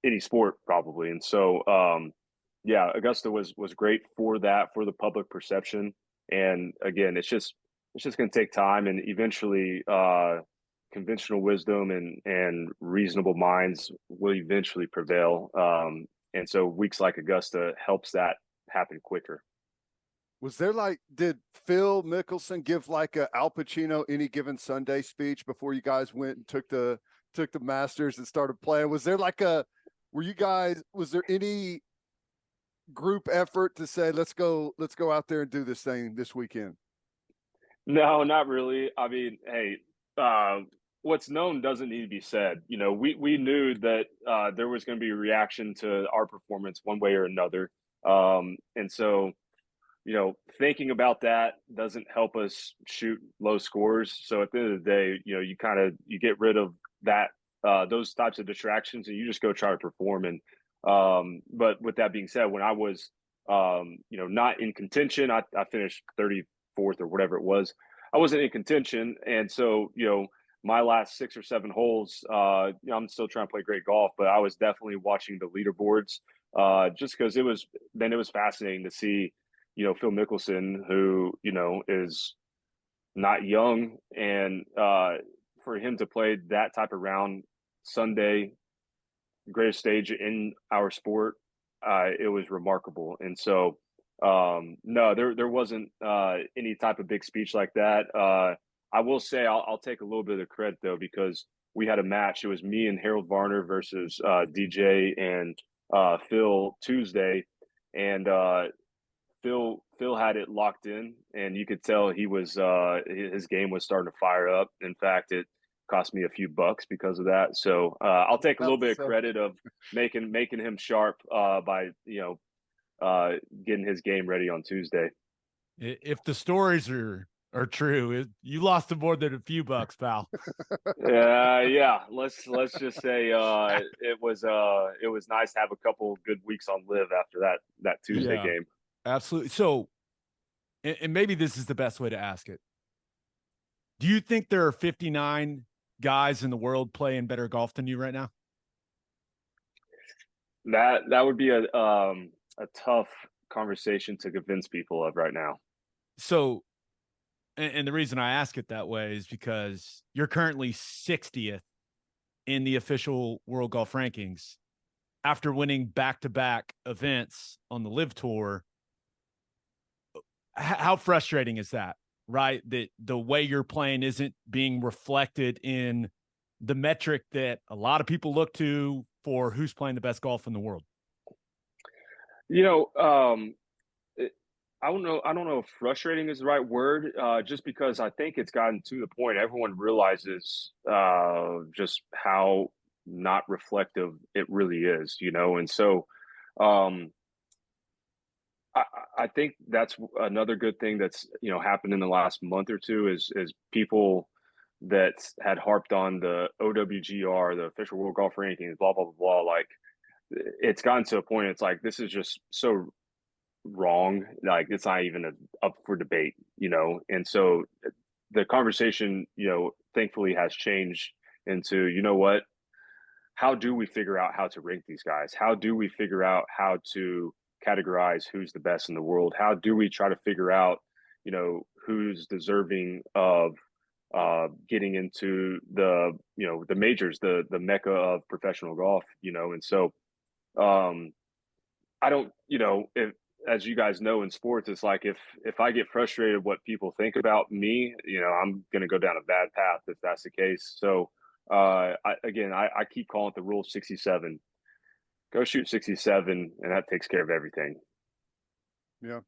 any sport probably. And so, Augusta was great for that, for the public perception. And again, it's just going to take time, and eventually, conventional wisdom and reasonable minds will eventually prevail. And so weeks like Augusta helps that happen quicker. Was there did Phil Mickelson give like a Al Pacino Any Given Sunday speech before you guys went and took the Masters and started playing? Was there was there any group effort to say, let's go out there and do this thing this weekend? No, not really. I mean, hey, what's known doesn't need to be said. We knew that there was going to be a reaction to our performance one way or another. And so, thinking about that doesn't help us shoot low scores. So at the end of the day, you get rid of that, those types of distractions, and you just go try to perform. And but with that being said, when I was not in contention, I finished 34th or whatever it was. I wasn't in contention, and so my last 6 or 7 holes, I'm still trying to play great golf, but I was definitely watching the leaderboards just because it was fascinating to see Phil Mickelson, who is not young, and for him to play that type of round Sunday, greatest stage in our sport, it was remarkable. And so no, there wasn't any type of big speech like that. I will say I'll take a little bit of the credit though, because we had a match. It was me and Harold Varner versus DJ and Phil Tuesday, and Phil had it locked in, and you could tell he was his game was starting to fire up. In fact, it cost me a few bucks because of that. So I'll take a little bit of credit of making him sharp by getting his game ready on Tuesday. If the stories are true, you lost more than a few bucks, pal. Yeah. Let's just say it was nice to have a couple good weeks on LIV after that Tuesday game. Absolutely. So, and maybe this is the best way to ask it. Do you think there are 59 guys in the world playing better golf than you right now? That would be a tough conversation to convince people of right now. So, and the reason I ask it that way is because you're currently 60th in the official World Golf Rankings after winning back-to-back events on the LIV Tour. How frustrating is that, right? That the way you're playing isn't being reflected in the metric that a lot of people look to for who's playing the best golf in the world. I don't know if frustrating is the right word, just because I think it's gotten to the point everyone realizes just how not reflective it really is, and so I think that's another good thing that's happened in the last month or two is people that had harped on the OWGR, the official World Golf Rankings, blah blah blah blah. Like it's gotten to a point. It's like this is just so wrong. Like it's not even up for debate, And so the conversation, thankfully has changed into what? How do we figure out how to rank these guys? How do we figure out how to categorize who's the best in the world? How do we try to figure out, who's deserving of getting into the majors, the mecca of professional golf, And so I don't, if, as you guys know in sports, it's like if I get frustrated what people think about me, I'm going to go down a bad path if that's the case. So I keep calling it the rule 67. Go shoot 67, and that takes care of everything. Yeah.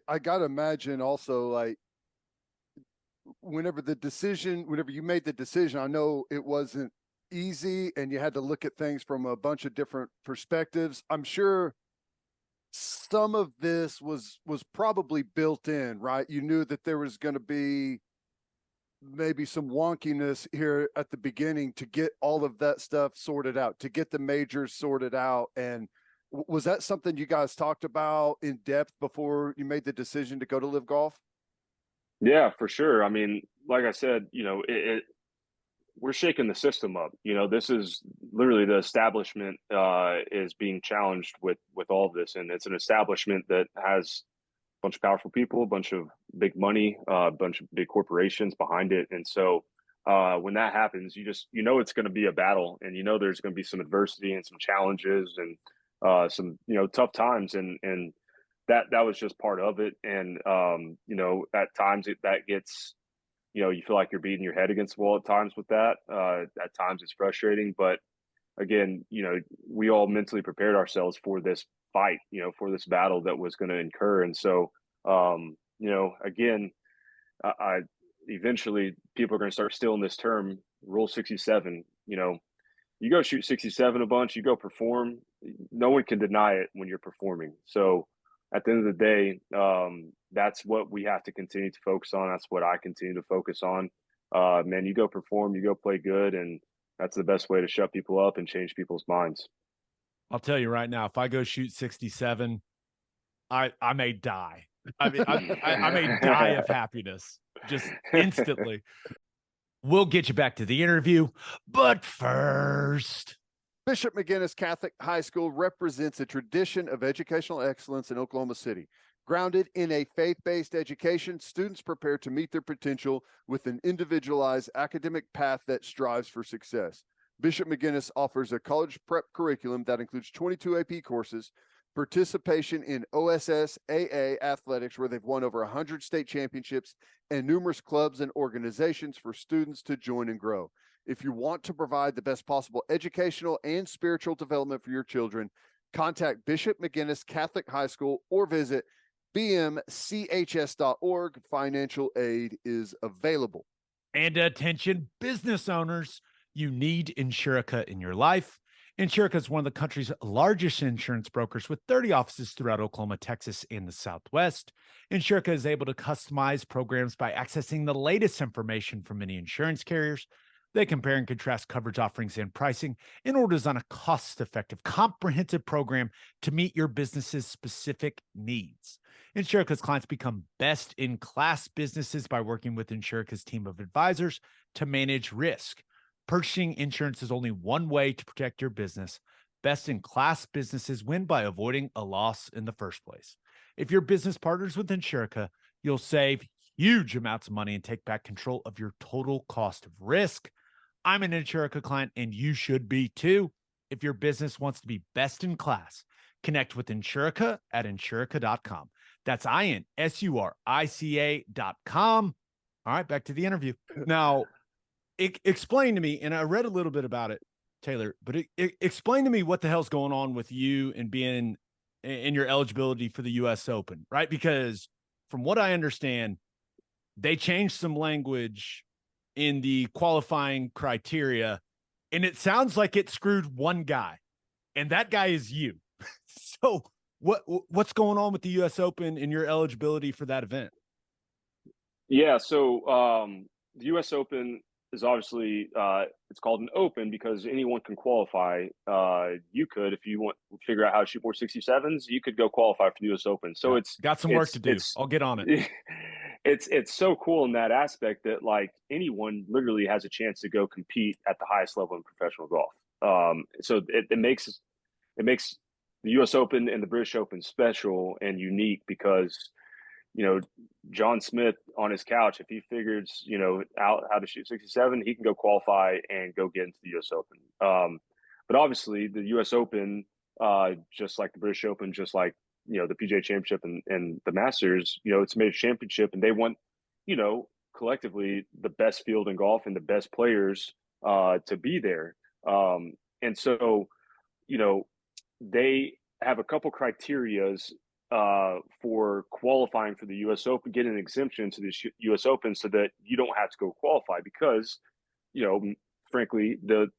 I got to imagine also, like, whenever you made the decision, I know it wasn't easy and you had to look at things from a bunch of different perspectives. I'm sure some of this was probably built in, right? You knew that there was going to be maybe some wonkiness here at the beginning to get all of that stuff sorted out, to get the majors sorted out. And was that something you guys talked about in depth before you made the decision to go to LIV Golf? Yeah, for sure. I mean, like I said, we're shaking the system up. This is literally the establishment is being challenged with all of this, and it's an establishment that has a bunch of powerful people, a bunch of big money, a bunch of big corporations behind it, and so when that happens, it's going to be a battle, and there's going to be some adversity and some challenges and some tough times, and that was just part of it, and at times that gets. You feel like you're beating your head against the wall at times with that. At times it's frustrating, but again, we all mentally prepared ourselves for this fight, for this battle that was going to incur. And so, again, I eventually people are going to start stealing this term, Rule 67. You go shoot 67 a bunch, you go perform. No one can deny it when you're performing. So at the end of the day, that's what we have to continue to focus on. That's what I continue to focus on. Man, you go perform, you go play good, and that's the best way to shut people up and change people's minds. I'll tell you right now, if I go shoot 67, I may die. I mean, I may die of happiness just instantly. We'll get you back to the interview, but first, Bishop McGuinness Catholic High School represents a tradition of educational excellence in Oklahoma City. Grounded in a faith-based education, students prepare to meet their potential with an individualized academic path that strives for success. Bishop McGuinness offers a college prep curriculum that includes 22 AP courses, participation in OSSAA athletics, where they've won over 100 state championships, and numerous clubs and organizations for students to join and grow. If you want to provide the best possible educational and spiritual development for your children, contact Bishop McGuinness Catholic High School or visit bmchs.org. Financial aid is available. And attention, business owners, you need Insurica in your life. Insurica is one of the country's largest insurance brokers with 30 offices throughout Oklahoma, Texas, and the Southwest. Insurica is able to customize programs by accessing the latest information from many insurance carriers. They compare and contrast coverage offerings and pricing in order to design a cost-effective, comprehensive program to meet your business's specific needs. Insurica's clients become best-in-class businesses by working with Insurica's team of advisors to manage risk. Purchasing insurance is only one way to protect your business. Best-in-class businesses win by avoiding a loss in the first place. If your business partners with Insurica, you'll save huge amounts of money and take back control of your total cost of risk. I'm an Insurica client, and you should be too. If your business wants to be best in class, connect with Insurica at Insurica.com. That's INSURICA.com. All right, back to the interview. Now, explain to me, and I read a little bit about it, Talor, but explain to me what the hell's going on with you and being in your eligibility for the U.S. Open, right? Because from what I understand, they changed some language in the qualifying criteria, and it sounds like it screwed one guy, and that guy is you. So What's going on with the U.S. Open and your eligibility for that event? Yeah, so the U.S. Open is obviously it's called an Open because anyone can qualify. You could, if you want to figure out how to shoot more 67s, you could go qualify for the U.S. Open. So Yeah, it's got some work to do. I'll get on it. It's so cool in that aspect that like anyone literally has a chance to go compete at the highest level in professional golf. So it makes the U.S. Open and the British Open special and unique because John Smith on his couch, if he figures, out how to shoot 67, he can go qualify and go get into the U.S. Open. But obviously, the U.S. Open, just like the British Open, just like the PGA Championship and the Masters, it's a major championship, and they want, collectively the best field in golf and the best players to be there. And so, they have a couple criterias for qualifying for the U.S. Open, get an exemption to the U.S. Open so that you don't have to go qualify because, frankly, the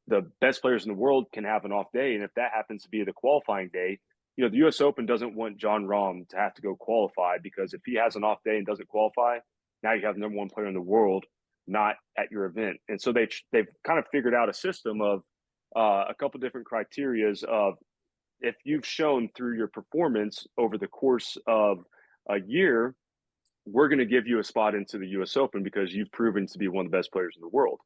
best players in the world can have an off day. And if that happens to be the qualifying day, the U.S. Open doesn't want John Rahm to have to go qualify because if he has an off day and doesn't qualify, now you have the number one player in the world not at your event. And so they've kind of figured out a system of a couple different criterias of if you've shown through your performance over the course of a year, we're going to give you a spot into the U.S. Open because you've proven to be one of the best players in the world.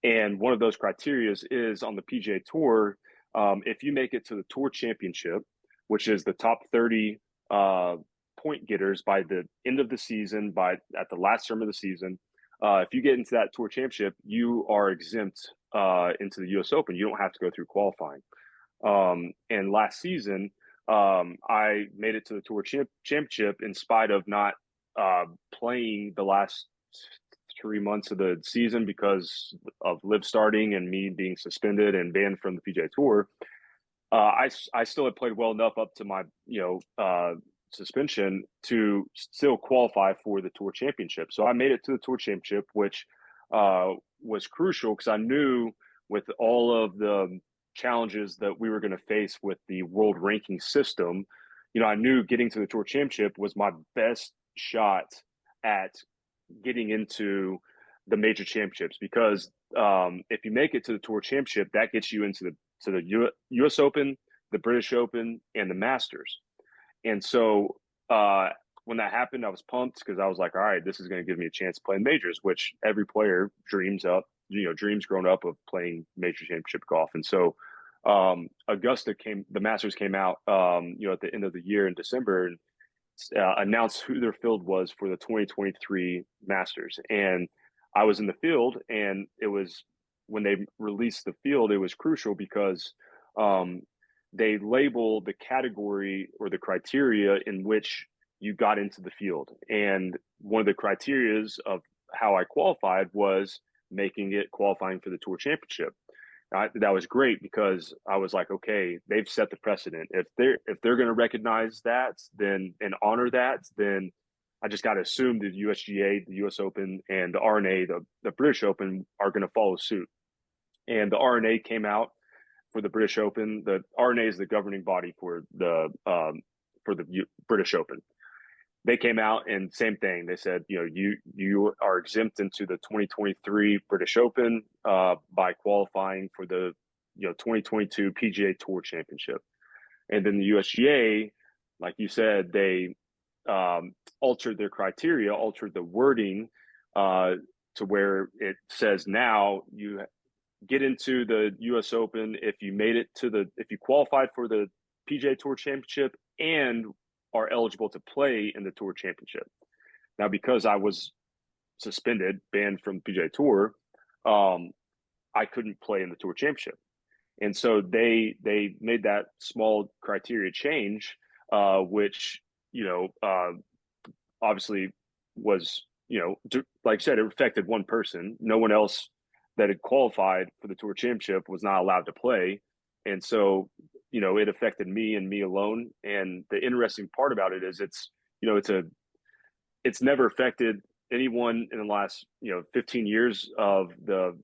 And one of those criteria is on the PGA Tour. If you make it to the Tour Championship, which is the top 30 point getters by the end of the season, at the last term of the season, if you get into that Tour Championship, you are exempt into the U.S. Open. You don't have to go through qualifying. And last season, I made it to the Tour Championship in spite of not playing the last 3 months of the season because of LIV starting and me being suspended and banned from the PGA Tour. I still had played well enough up to my suspension to still qualify for the Tour Championship. So I made it to the Tour Championship, which was crucial because I knew with all of the challenges that we were going to face with the world ranking system, I knew getting to the Tour Championship was my best shot at getting into the major championships because if you make it to the Tour Championship, that gets you into the U.S. Open, the British Open, and the Masters. And so when that happened, I was pumped because I was like, all right, this is going to give me a chance to play in majors, which every player dreams growing up of playing major championship golf. And so the Masters came out, at the end of the year in December and announced who their field was for the 2023 Masters. And I was in the field, and it was when they released the field, it was crucial because they label the category or the criteria in which you got into the field. And one of the criterias of how I qualified was qualifying for the Tour Championship. That was great because I was like, okay, they've set the precedent. If they're going to recognize that, then and honor that, then I just got to assume the USGA, the US Open, and the R&A, the British Open, are going to follow suit. And the R&A came out for the British Open. The R&A is the governing body for the British Open. They came out and same thing. They said, you are exempt into the 2023 British Open by qualifying for the 2022 PGA Tour Championship. And then the USGA, like you said, they altered their criteria, altered the wording to where it says now you get into the US Open if you qualified for the PGA Tour Championship and are eligible to play in the Tour Championship. Now, because I was suspended, banned from the PGA Tour, I couldn't play in the Tour Championship. And so they made that small criteria change, which, obviously was, like I said, it affected one person. No one else that had qualified for the Tour Championship was not allowed to play. And so, it affected me and me alone. And the interesting part about it is it's never affected anyone in the last, 15 years of the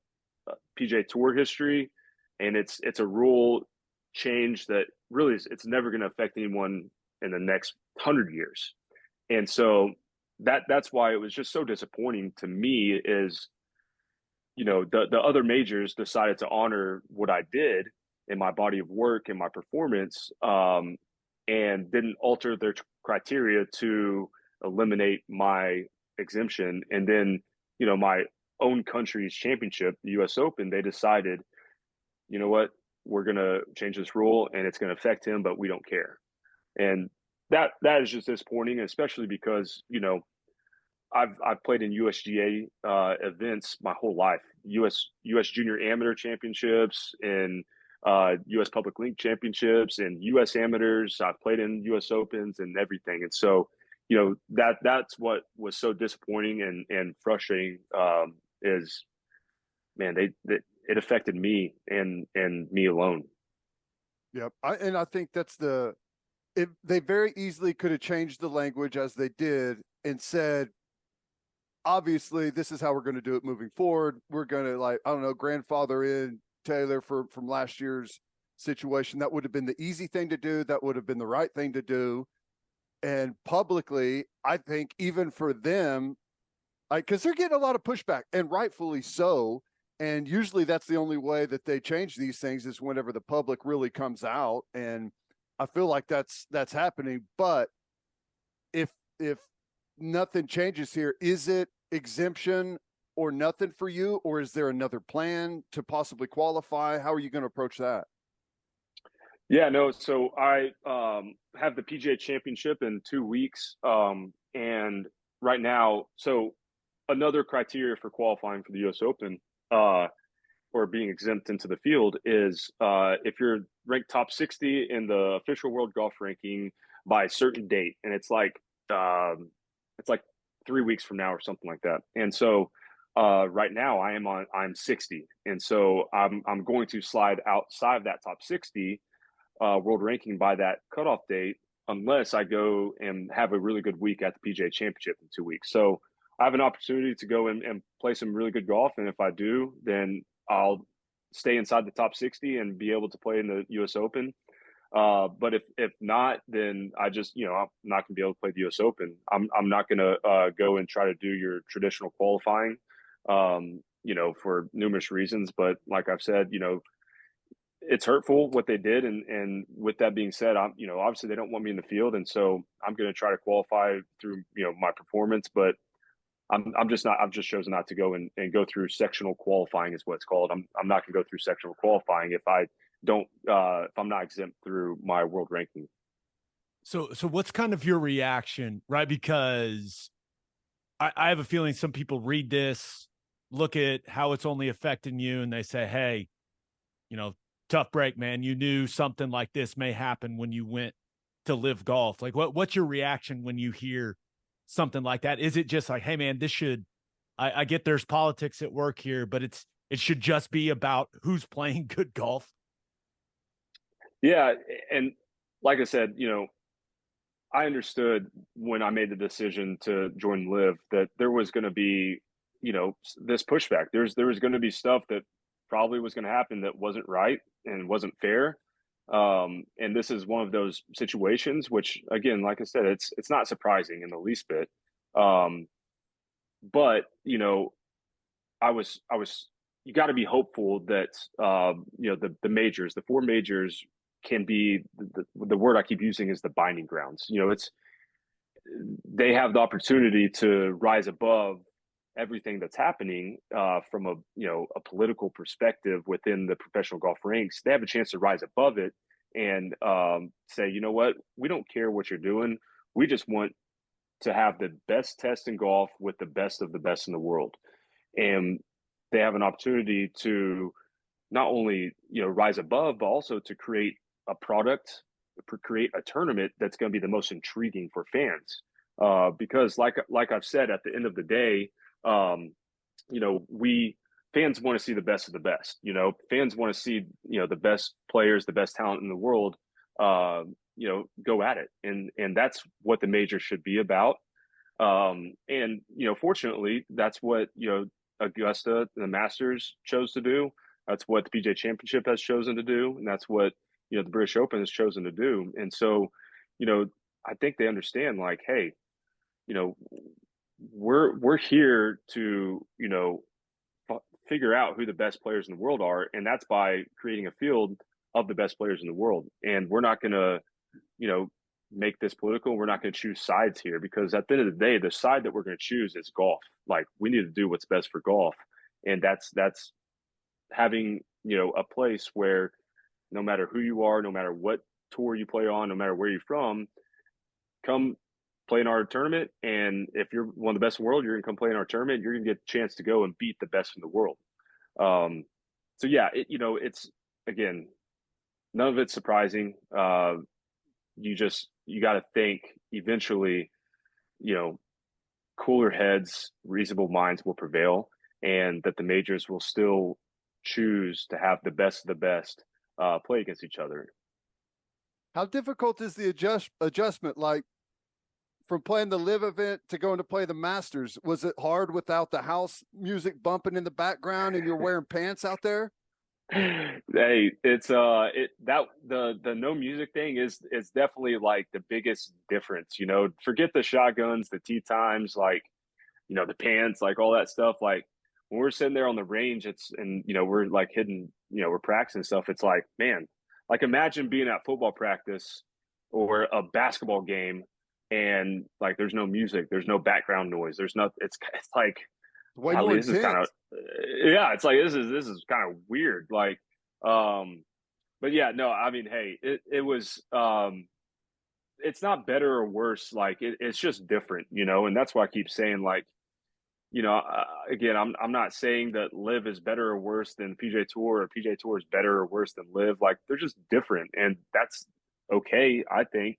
PGA Tour history. And it's a rule change that really it's never going to affect anyone in the next 100 years. And so that's why it was just so disappointing to me is, the other majors decided to honor what I did in my body of work and my performance, and didn't alter their criteria to eliminate my exemption. And then, my own country's championship, the US Open, they decided, you know what, we're going to change this rule and it's going to affect him, but we don't care. And that is just disappointing, especially because, I've played in USGA events my whole life, US Junior Amateur Championships and US Public League Championships and US Amateurs. I've played in US Opens and everything. And so, that's what was so disappointing and frustrating, is, man, it affected me and me alone. Yep. I think that's they very easily could have changed the language as they did and said, obviously, this is how we're going to do it moving forward. We're going to, grandfather in Talor from last year's situation. That would have been the easy thing to do. That would have been the right thing to do. And publicly, I think even for them, because they're getting a lot of pushback, and rightfully so. And usually that's the only way that they change these things is whenever the public really comes out. And I feel like that's happening. But if nothing changes here, is it exemption or nothing for you, or is there another plan to possibly qualify? How are you going to approach that? Yeah, no. So I have the PGA Championship in 2 weeks, and right now, so another criteria for qualifying for the U.S. Open, or being exempt into the field, is if you're ranked top 60 in the official world golf ranking by a certain date, and it's like 3 weeks from now or something like that. And so right now I'm 60, and so I'm going to slide outside of that top 60 world ranking by that cutoff date, unless I go and have a really good week at the PGA Championship in 2 weeks. So I have an opportunity to go and play some really good golf, and if I do, then I'll stay inside the top 60 and be able to play in the U.S. Open. But if not, then I just, I'm not going to be able to play the U.S. Open. I'm not going to go and try to do your traditional qualifying, for numerous reasons. But like I've said, it's hurtful what they did. And with that being said, obviously they don't want me in the field. And so I'm going to try to qualify through, my performance, but I've just chosen not to go and go through sectional qualifying is what it's called. I'm not going to go through sectional qualifying if I'm not exempt through my world ranking. So what's kind of your reaction, right? Because I have a feeling some people read this, look at how it's only affecting you, and they say, hey, tough break, man. You knew something like this may happen when you went to LIV Golf. Like, what's your reaction when you hear something like that? Is it just like, hey, man, I get there's politics at work here, but it should just be about who's playing good golf? Yeah. And like I said, I understood when I made the decision to join LIV that there was going to be, this pushback. There was going to be stuff that probably was going to happen that wasn't right and wasn't fair. And this is one of those situations, which again, like I said, it's not surprising in the least bit. But I was, you got to be hopeful that, the majors, the four majors can be the word I keep using is the binding grounds. They have the opportunity to rise above everything that's happening from a political perspective within the professional golf ranks. They have a chance to rise above it and say, you know what, we don't care what you're doing. We just want to have the best test in golf with the best of the best in the world. And they have an opportunity to not only, rise above, but also to create a product, create a tournament that's going to be the most intriguing for fans. Because like I've said, at the end of the day, fans want to see the best of the best. Fans want to see, the best players, the best talent in the world, go at it. And that's what the major should be about. And fortunately, that's what, Augusta, the Masters chose to do. That's what the PGA Championship has chosen to do. And that's what, the British Open has chosen to do. And so, I think they understand, like, hey, you know, we're here to, figure out who the best players in the world are, and that's by creating a field of the best players in the world. And we're not going to, you know, make this political. We're not going to choose sides here, because at the end of the day, the side that we're going to choose is golf. Like, we need to do what's best for golf, and that's having, a place where no matter who you are, no matter what tour you play on, no matter where you're from, come play in our tournament. And if you're one of the best in the world, you're going to come play in our tournament. You're going to get a chance to go and beat the best in the world. So yeah, it's, again, none of it's surprising. You got to think eventually, cooler heads, reasonable minds will prevail, and that the majors will still choose to have the best of the best play against each other. How difficult is the adjustment? Like, from playing the LIV event to going to play the Masters, was it hard without the house music bumping in the background and you're wearing pants out there? Hey, it's the no music thing is definitely like the biggest difference. Forget the shotguns, the tee times, like, the pants, like all that stuff. Like, when we're sitting there on the range, we're like hitting, we're practicing stuff. It's like, man, like, imagine being at football practice or a basketball game, and like, there's no music, there's no background noise, there's no, it's like, Way more this is kind of, intense. yeah, it's like, this is kind of weird. Like, but yeah, no, I mean, hey, it was, it's not better or worse. Like, it's just different, and that's why I keep saying, like, again, I'm not saying that LIV is better or worse than PGA Tour, or PGA Tour is better or worse than LIV. Like, they're just different, and that's okay. I think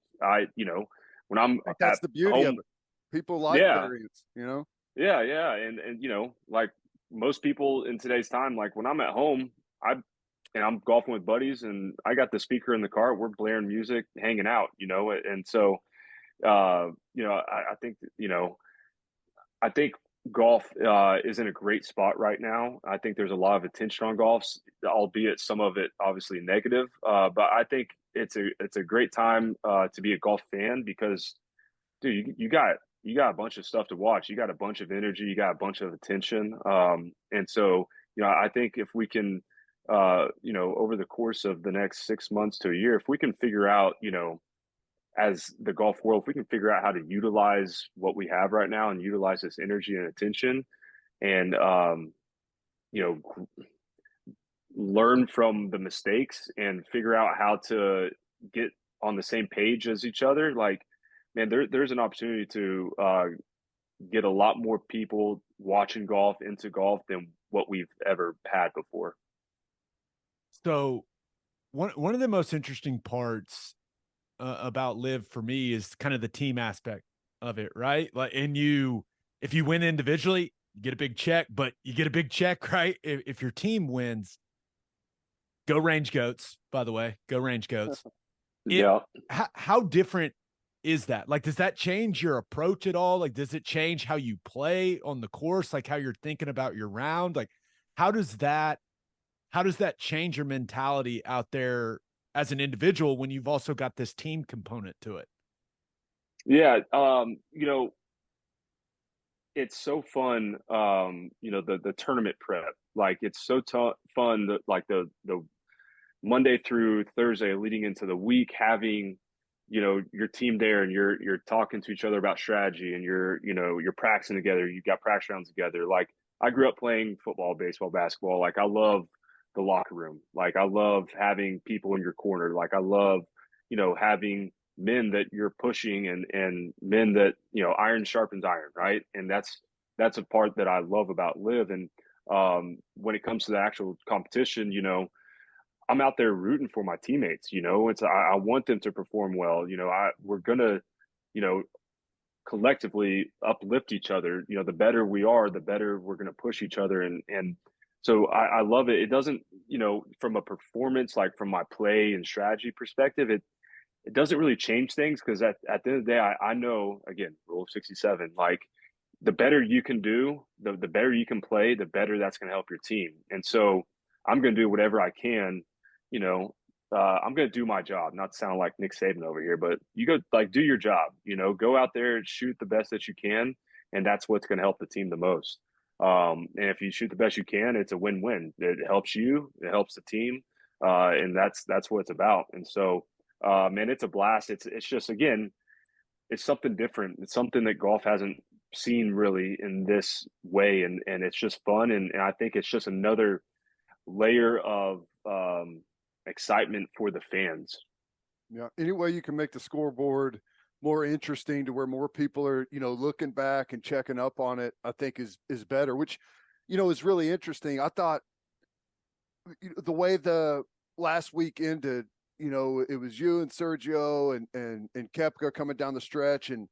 when I'm Like, at that's the beauty of home, it. People like yeah, variance. yeah, and like most people in today's time, like, when I'm at home, I'm golfing with buddies, and I got the speaker in the car. We're blaring music, hanging out, and so I think I think golf is in a great spot right now. I think there's a lot of attention on golf, albeit some of it obviously negative. But I think it's a great time to be a golf fan, because, dude, you got a bunch of stuff to watch. You got a bunch of energy. You got a bunch of attention. And so, I think if we can, over the course of the next 6 months to a year, if we can figure out, as the golf world, if we can figure out how to utilize what we have right now and utilize this energy and attention, and, you know, learn from the mistakes and figure out how to get on the same page as each other, like, man, there's an opportunity to get a lot more people watching golf, into golf, than what we've ever had before. So one of the most interesting parts about LIV for me is kind of the team aspect of it, right? Like, and if you win individually, you get a big check, but you get a big check, right? If your team wins, go Range Goats, by the way, go Range Goats. Yeah. How different is that? Like, does that change your approach at all? Like, does it change how you play on the course? Like, how you're thinking about your round? Like, how does that change your mentality out there as an individual when you've also got this team component to it? Yeah. It's so fun. The tournament prep, like, it's so fun that, like, the Monday through Thursday leading into the week, having, your team there, and you're talking to each other about strategy, and you're practicing together. You've got practice rounds together. Like, I grew up playing football, baseball, basketball. Like, I love the locker room. Like, I love having people in your corner. Like, I love, having men that you're pushing, and men that, iron sharpens iron, right? And that's a part that I love about LIV. And when it comes to the actual competition, I'm out there rooting for my teammates. I want them to perform well. We're gonna, you know, collectively uplift each other. The better we are, the better we're gonna push each other. And so I love it. It doesn't, from a performance, like from my play and strategy perspective, it doesn't really change things, because at the end of the day, I know, again, rule of 67, like, the better you can do, the better you can play, the better that's going to help your team. And so I'm going to do whatever I can, you know, I'm going to do my job, not to sound like Nick Saban over here, but you go like do your job, go out there and shoot the best that you can. And that's what's going to help the team the most. And if you shoot the best you can, it's a win-win. It helps you, it helps the team. And that's what it's about. And so, man, it's a blast. It's just, again, it's something different. It's something that golf hasn't seen really in this way. And it's just fun. And I think it's just another layer of excitement for the fans. Yeah. Any way you can make the scoreboard more interesting to where more people are, looking back and checking up on it, I think is better, which, is really interesting. I thought the way the last week ended, it was you and Sergio and Koepka coming down the stretch, and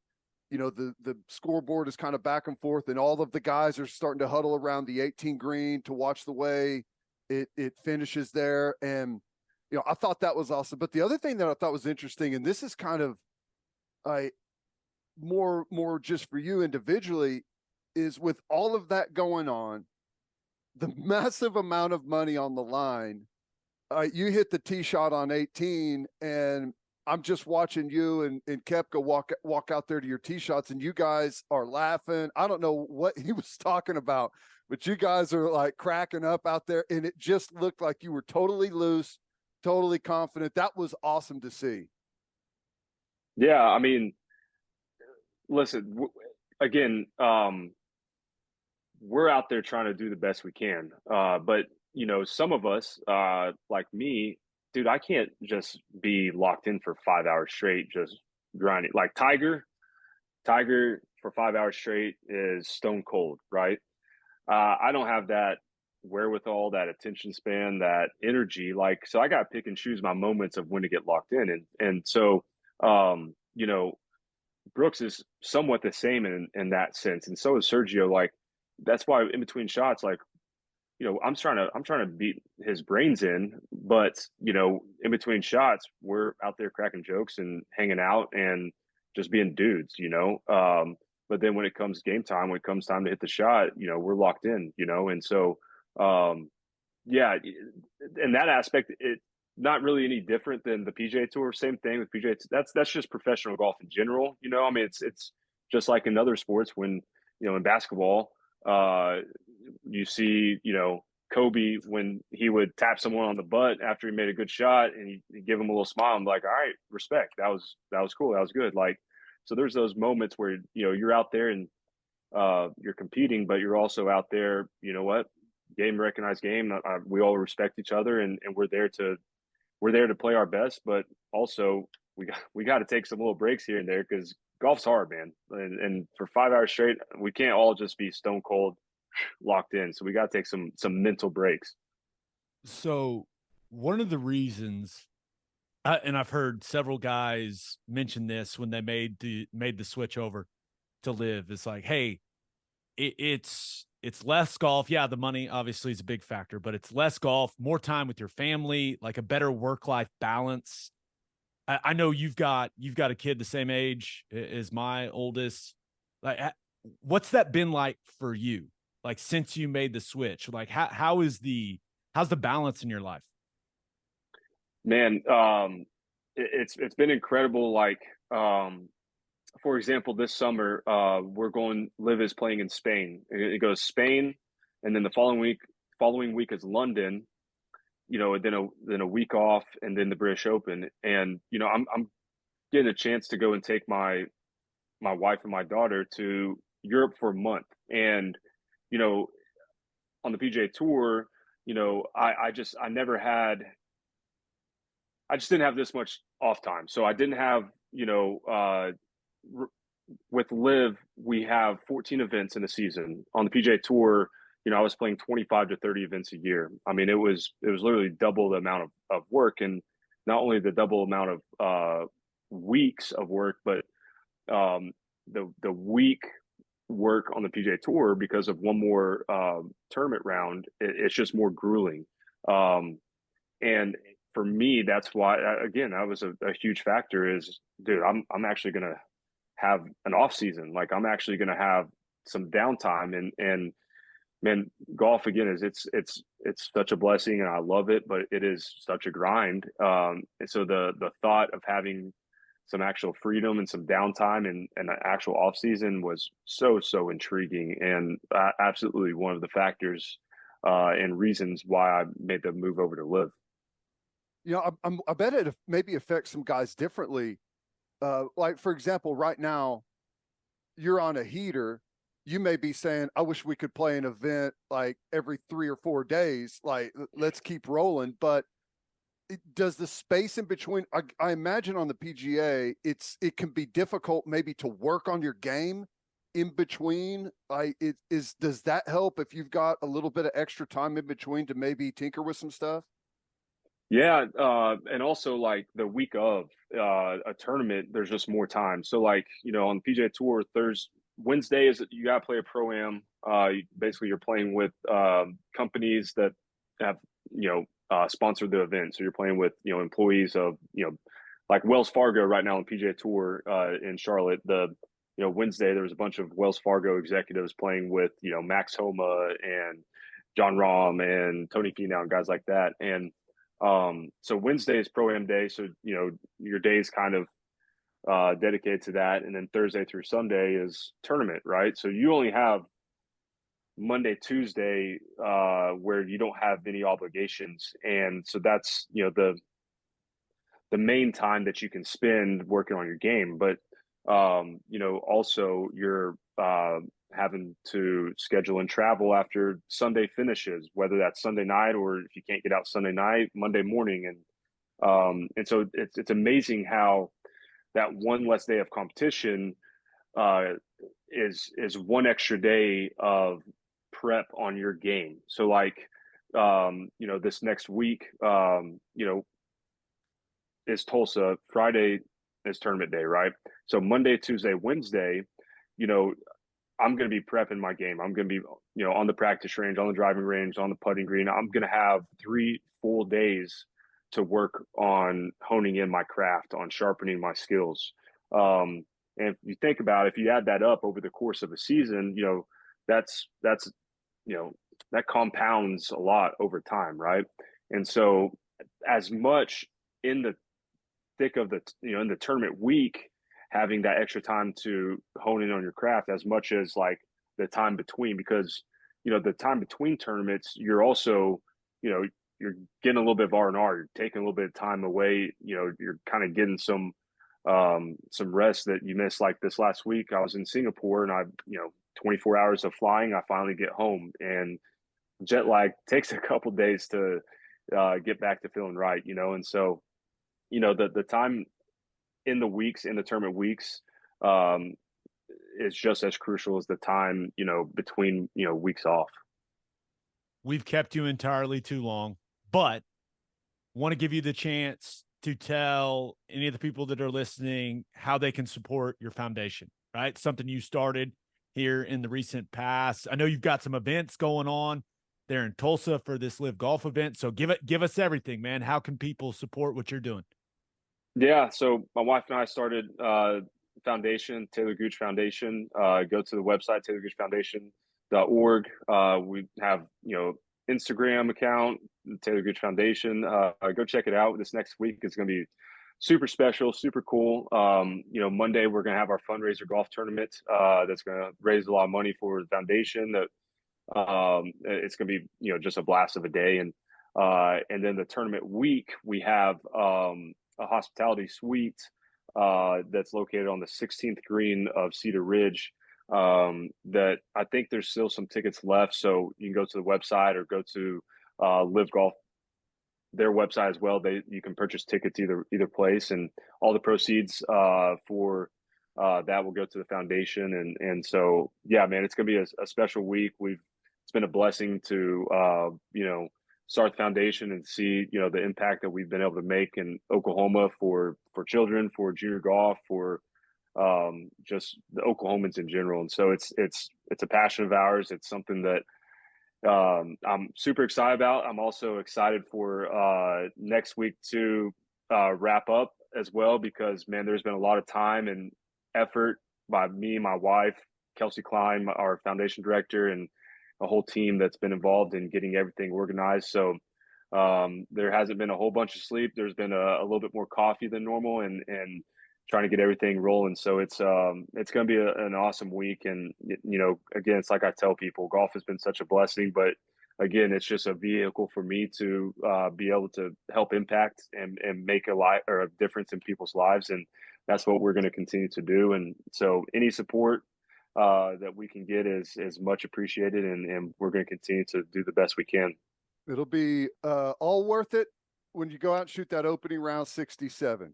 the scoreboard is kind of back and forth, and all of the guys are starting to huddle around the 18 green to watch the way it finishes there. And I thought that was awesome. But the other thing that I thought was interesting, and this is kind of more just for you individually, is with all of that going on, the massive amount of money on the line. You hit the tee shot on 18, and I'm just watching you and Koepka walk out there to your tee shots, and you guys are laughing. I don't know what he was talking about, but you guys are like cracking up out there, and it just looked like you were totally loose, totally confident. That was awesome to see. Yeah, I mean, listen, again, we're out there trying to do the best we can. But some of us, like me, dude, I can't just be locked in for 5 hours straight, just grinding. Like Tiger for 5 hours straight is stone cold, right? I don't have that wherewithal, that attention span, that energy. Like, so I got to pick and choose my moments of when to get locked in. And so, Brooks is somewhat the same in that sense. And so is Sergio. Like, that's why in between shots, like, I'm trying to beat his brains in, but in between shots, we're out there cracking jokes and hanging out and just being dudes, but then when it comes game time, when it comes time to hit the shot, we're locked in, and so, yeah, in that aspect, it not really any different than the PGA Tour. Same thing with PGA. That's just professional golf in general. I mean, it's just like in other sports when, in basketball, you see, Kobe, when he would tap someone on the butt after he made a good shot and you give him a little smile, I'm like, all right, respect. That was cool. That was good. Like, so there's those moments where, you're out there and you're competing, but you're also out there, game recognized game. We all respect each other, and we're there to play our best, but also we got to take some little breaks here and there because golf's hard, man. And for 5 hours straight, we can't all just be stone cold locked in. So we got to take some mental breaks. So one of the reasons, and I've heard several guys mention this when they made the switch over to LIV, it's like, hey, it's less golf. Yeah, the money obviously is a big factor, but it's less golf, more time with your family, like a better work-life balance. I know you've got a kid the same age as my oldest. Like, what's that been like for you? Like, since you made the switch, like how's the balance in your life? Man, it's been incredible. Like, for example, this summer, LIV is playing in Spain. It goes Spain, and then the following week is London, then a week off, and then the British Open. And, I'm getting a chance to go and take my wife and my daughter to Europe for a month. And, on the PGA Tour, I just didn't have this much off time. So I didn't have, with LIV, we have 14 events in a season. On the PGA Tour, I was playing 25 to 30 events a year. I mean, it was literally double the amount of work, and not only the double amount of weeks of work, but the week work on the PGA Tour, because of one more tournament round, it's just more grueling. And for me, that's why, again, that was a huge factor is, dude, I'm actually going to have an off season. Like, I'm actually going to have some downtime. And, man, golf again it's such a blessing, and I love it, but it is such a grind. And so the thought of having some actual freedom and some downtime and an actual off season was so intriguing, and absolutely one of the factors and reasons why I made the move over to LIV. You know, I bet it maybe affects some guys differently. Like for example, right now, you're on a heater. You may be saying, "I wish we could play an event like every 3 or 4 days. Like, let's keep rolling." But does the space in between? I imagine on the PGA, it can be difficult maybe to work on your game in between. Does that help if you've got a little bit of extra time in between to maybe tinker with some stuff? Yeah, and also like the week of a tournament, there's just more time. So like, on the PGA Tour, Wednesday is you got to play a pro-am. Basically, you're playing with companies that have, sponsored the event. So you're playing with, employees of, like Wells Fargo right now on PGA Tour in Charlotte. Wednesday, there was a bunch of Wells Fargo executives playing with, Max Homa and John Rahm and Tony Finau and guys like that. And so Wednesday is pro-am day. So, your day is kind of dedicated to that. And then Thursday through Sunday is tournament, right? So you only have Monday, Tuesday, where you don't have any obligations. And so that's, the main time that you can spend working on your game. But, also you're having to schedule and travel after Sunday finishes, whether that's Sunday night or if you can't get out Sunday night, Monday morning. And so it's amazing how that one less day of competition is one extra day of prep on your game. So like, this next week, is Tulsa. Friday is tournament day, right? So Monday, Tuesday, Wednesday, I'm going to be prepping my game. I'm going to be, on the practice range, on the driving range, on the putting green. I'm going to have 3 full days to work on honing in my craft, on sharpening my skills. And if you think about it, if you add that up over the course of a season, that's that compounds a lot over time, right? And so as much in the thick of in the tournament week, having that extra time to hone in on your craft as much as like the time between, because, the time between tournaments, you're also, you're getting a little bit of R&R, you're taking a little bit of time away, you're kind of getting some rest that you missed. Like this last week, I was in Singapore and 24 hours of flying, I finally get home, and jet lag takes a couple days to get back to feeling right, and so, the time in the tournament weeks is just as crucial as the time, between, weeks off. We've kept you entirely too long, but want to give you the chance to tell any of the people that are listening how they can support your foundation, right? Something you started here in the recent past. I know you've got some events going on there in Tulsa for this LIV Golf event. So give us everything, man. How can people support what you're doing? Yeah, so my wife and I started foundation, Talor Gooch Foundation. Go to the website, talorgoochfoundation.org. We have, Instagram account, Talor Gooch Foundation. Go check it out. This next week is going to be super special, super cool. Monday we're going to have our fundraiser golf tournament that's going to raise a lot of money for the foundation. That it's going to be, just a blast of a day. And then the tournament week, we have a hospitality suite that's located on the 16th green of Cedar Ridge. That I think there's still some tickets left, so you can go to the website or go to LIV Golf, their website as well. You can purchase tickets either place, and all the proceeds for that will go to the foundation. And so, yeah, man, it's gonna be a special week. It's been a blessing to start the foundation and see, the impact that we've been able to make in Oklahoma for children, for junior golf, for just the Oklahomans in general. And so it's a passion of ours. It's something that I'm super excited about. I'm also excited for next week to wrap up as well, because, man, there's been a lot of time and effort by me, my wife, Kelsey Klein, our foundation director, and a whole team that's been involved in getting everything organized. So there hasn't been a whole bunch of sleep. There's been a little bit more coffee than normal, and trying to get everything rolling. So it's going to be an awesome week. And again, it's like I tell people, golf has been such a blessing, but again, it's just a vehicle for me to be able to help impact and make a difference in people's lives, and that's what we're going to continue to do. And so, any support that we can get is much appreciated, and we're going to continue to do the best we can. It'll be all worth it when you go out and shoot that opening round 67.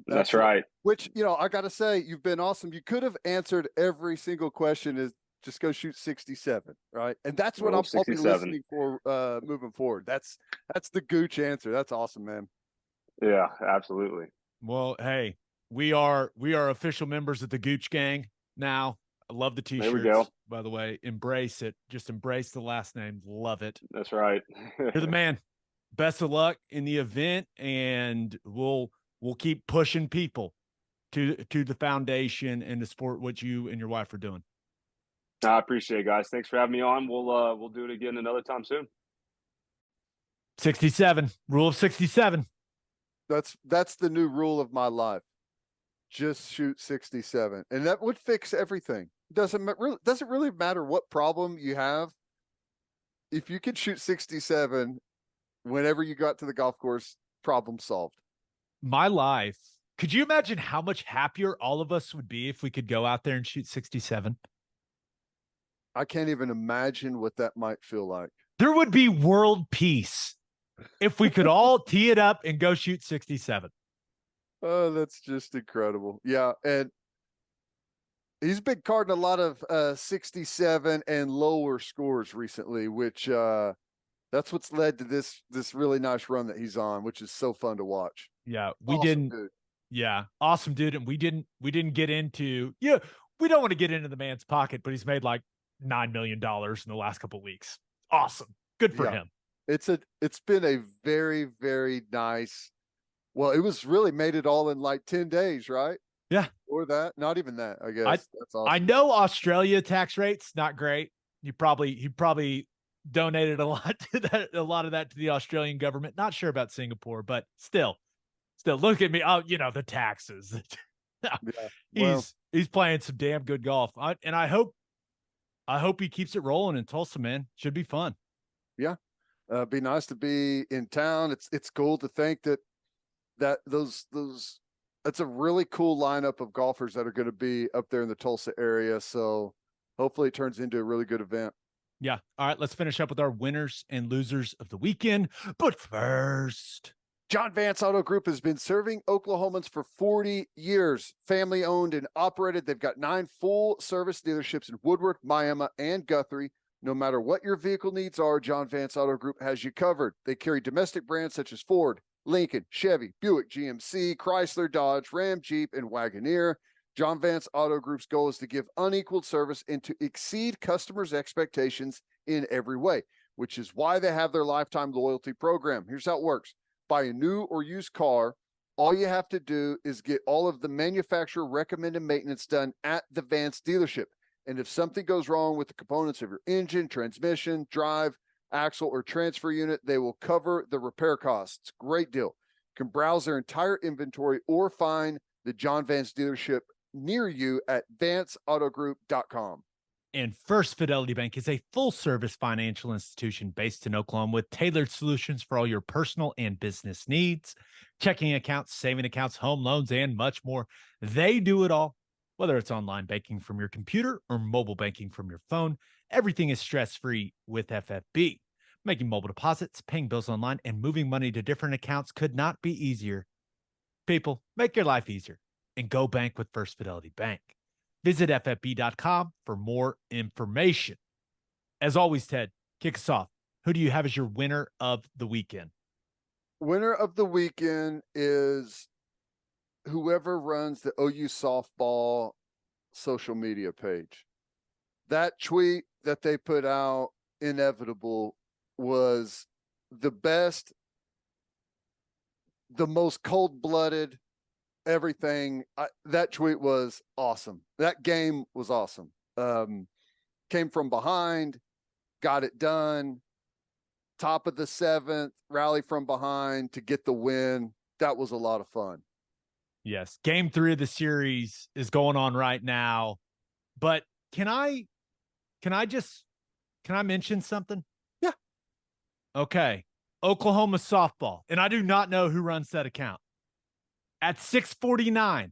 That's right. Which, I got to say, you've been awesome. You could have answered every single question is just go shoot 67, right? And that's what I'll be listening for moving forward. That's the Gooch answer. That's awesome, man. Yeah, absolutely. Well, hey, we are official members of the Gooch gang now. I love the t-shirts. There we go. By the way, embrace it. Just embrace the last name. Love it. That's right. You're the man. Best of luck in the event, and we'll keep pushing people to the foundation and the sport what you and your wife are doing. I appreciate it, guys. Thanks for having me on. We'll do it again another time soon. 67. Rule of 67. That's the new rule of my life. Just shoot 67. And that would fix everything. Doesn't really matter what problem you have. If you could shoot 67 whenever you got to the golf course, problem solved. My life. Could you imagine how much happier all of us would be if we could go out there and shoot 67? I can't even imagine what that might feel like. There would be world peace if we could all tee it up and go shoot 67. Oh, that's just incredible. Yeah. And he's been carding a lot of 67 and lower scores recently, which that's what's led to this really nice run that he's on, which is so fun to watch. Yeah, dude. Yeah, awesome dude. And we didn't get into, we don't want to get into the man's pocket, but he's made like $9 million in the last couple of weeks. Awesome. Good for him. It's been a very, very nice. Well, it was really made it all in like 10 days, right? Yeah. Or that, not even that, I guess. That's awesome. I know Australia tax rates, not great. He probably donated a lot of that to the Australian government. Not sure about Singapore, but still look at me. Oh, the taxes. He's playing some damn good golf. I hope he keeps it rolling in Tulsa, man. Should be fun. Yeah. Be nice to be in town. It's cool to think that those that's a really cool lineup of golfers that are going to be up there in the Tulsa area. So hopefully it turns into a really good event. Yeah. All right. Let's finish up with our winners and losers of the weekend. But first, John Vance Auto Group has been serving Oklahomans for 40 years. Family owned and operated. They've got 9 full service dealerships in Woodward, Miami, and Guthrie. No matter what your vehicle needs are, John Vance Auto Group has you covered. They carry domestic brands such as Ford, Lincoln, Chevy, Buick, GMC, Chrysler, Dodge, Ram, Jeep, and Wagoneer. John Vance Auto Group's goal is to give unequaled service and to exceed customers' expectations in every way, which is why they have their lifetime loyalty program. Here's how it works. Buy a new or used car. All you have to do is get all of the manufacturer recommended maintenance done at the Vance dealership. And if something goes wrong with the components of your engine, transmission, drive, axle, or transfer unit, they will cover the repair costs. Great deal. You can browse their entire inventory or find the John Vance dealership near you at vanceautogroup.com. And First Fidelity Bank is a full-service financial institution based in Oklahoma with tailored solutions for all your personal and business needs, checking accounts, saving accounts, home loans, and much more. They do it all. Whether it's online banking from your computer or mobile banking from your phone, everything is stress-free with FFB. Making mobile deposits, paying bills online, and moving money to different accounts could not be easier. People, make your life easier and go bank with First Fidelity Bank. Visit ffb.com for more information. As always, Ted, kick us off. Who do you have as your winner of the weekend? Winner of the weekend is whoever runs the OU softball social media page. That tweet that they put out, Inevitable, was the best, the most cold-blooded, everything. That tweet was awesome. That game was awesome. Came from behind, got it done. Top of the 7th, rally from behind to get the win. That was a lot of fun. Yes. Game 3 of the series is going on right now. But can I mention something? Yeah. Okay. Oklahoma softball. And I do not know who runs that account. At 6:49,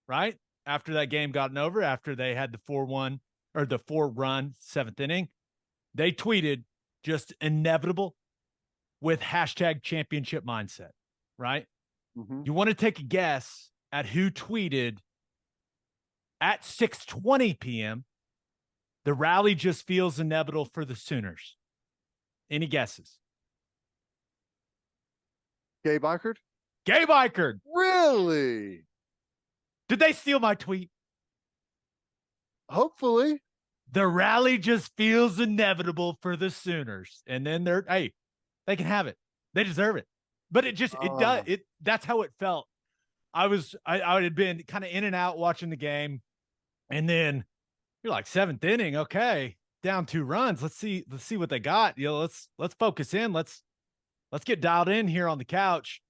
right? After that game gotten over, after they had the 4-1 or the 4-run 7th inning, they tweeted just inevitable with hashtag championship mindset, right? Mm-hmm. You want to take a guess at who tweeted at 6:20 p.m. the rally just feels inevitable for the Sooners? Any guesses? Gabe Ikard? Gabe Ikard. Really? Did they steal my tweet? Hopefully. The rally just feels inevitable for the Sooners. And then they can have it. They deserve it. But it does. That's how it felt. I had been kind of in and out watching the game. And then you're like, 7th inning. Okay. Down 2 runs. Let's see what they got. Let's focus in. Let's get dialed in here on the couch.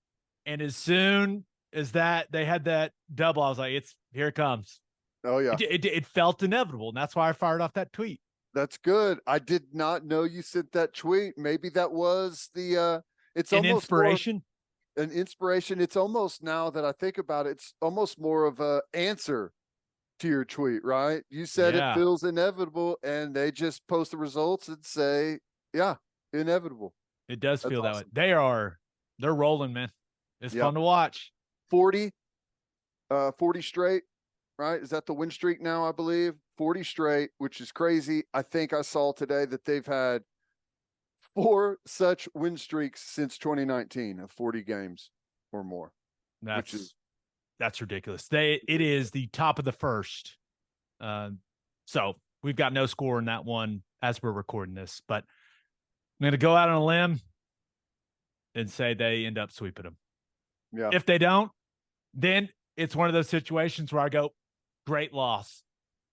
And as soon as that they had that double, I was like, here it comes. Oh yeah. It felt inevitable. And that's why I fired off that tweet. That's good. I did not know you sent that tweet. Maybe that was it's an almost inspiration. An inspiration. It's almost, now that I think about it, it's almost more of a answer to your tweet, right? You said It feels inevitable, and they just post the results and say, yeah, inevitable. It does feel that way. They're rolling, man. It's fun to watch. 40 straight, right? Is that the win streak now, I believe? 40 straight, which is crazy. I think I saw today that they've had 4 such win streaks since 2019 of 40 games or more. That's ridiculous. It is the top of the first. So we've got no score in that one as we're recording this, but I'm going to go out on a limb and say they end up sweeping them. Yeah. If they don't, then it's one of those situations where I go, great loss.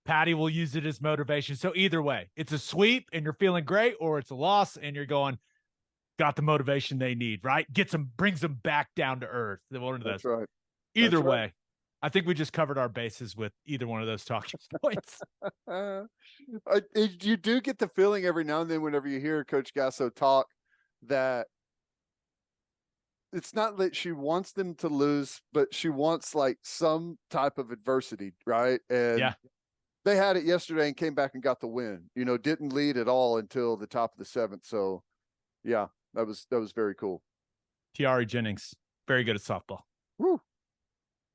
Patty will use it as motivation. So either way, it's a sweep and you're feeling great, or it's a loss and you're going, got the motivation they need, right? Brings them back down to earth. That's right. Either way, I think we just covered our bases with either one of those talking points. You do get the feeling every now and then whenever you hear Coach Gasso talk that it's not that she wants them to lose, but she wants like some type of adversity, right? And they had it yesterday and came back and got the win. Didn't lead at all until the top of the 7th. So, yeah, that was very cool. Tiari Jennings, very good at softball. Woo.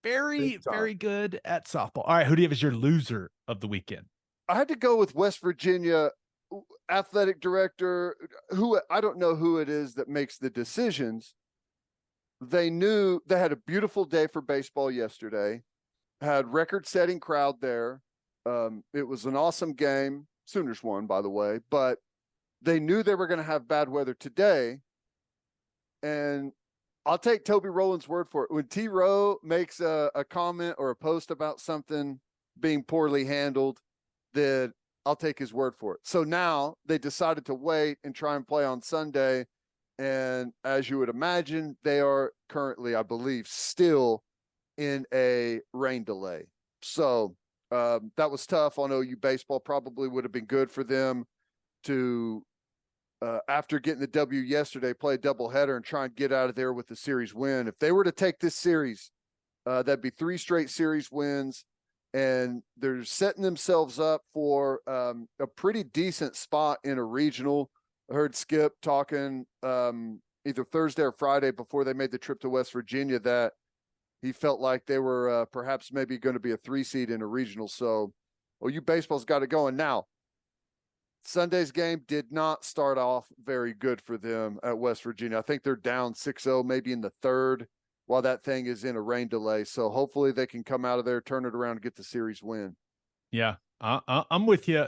Very, very good at softball. All right, who do you have as your loser of the weekend? I had to go with West Virginia athletic director, who I don't know who it is that makes the decisions. They knew they had a beautiful day for baseball yesterday, had record-setting crowd there. It was an awesome game. Sooners won, by the way, but they knew they were going to have bad weather today. And I'll take Toby Rowland's word for it. When T-Row makes a comment or a post about something being poorly handled, then I'll take his word for it. So now they decided to wait and try and play on Sunday. And as you would imagine, they are currently, I believe, still in a rain delay. So that was tough on OU baseball. Probably would have been good for them to, after getting the W yesterday, play a doubleheader and try and get out of there with the series win. If they were to take this series, that'd be 3 straight series wins. And they're setting themselves up for a pretty decent spot in a regional. I heard Skip talking either Thursday or Friday before they made the trip to West Virginia that he felt like they were perhaps maybe going to be a 3 seed in a regional. So OU baseball's got it going. Now, Sunday's game did not start off very good for them at West Virginia. I think they're down 6-0, maybe in the 3rd, while that thing is in a rain delay. So hopefully they can come out of there, turn it around, and get the series win. Yeah, I'm with you.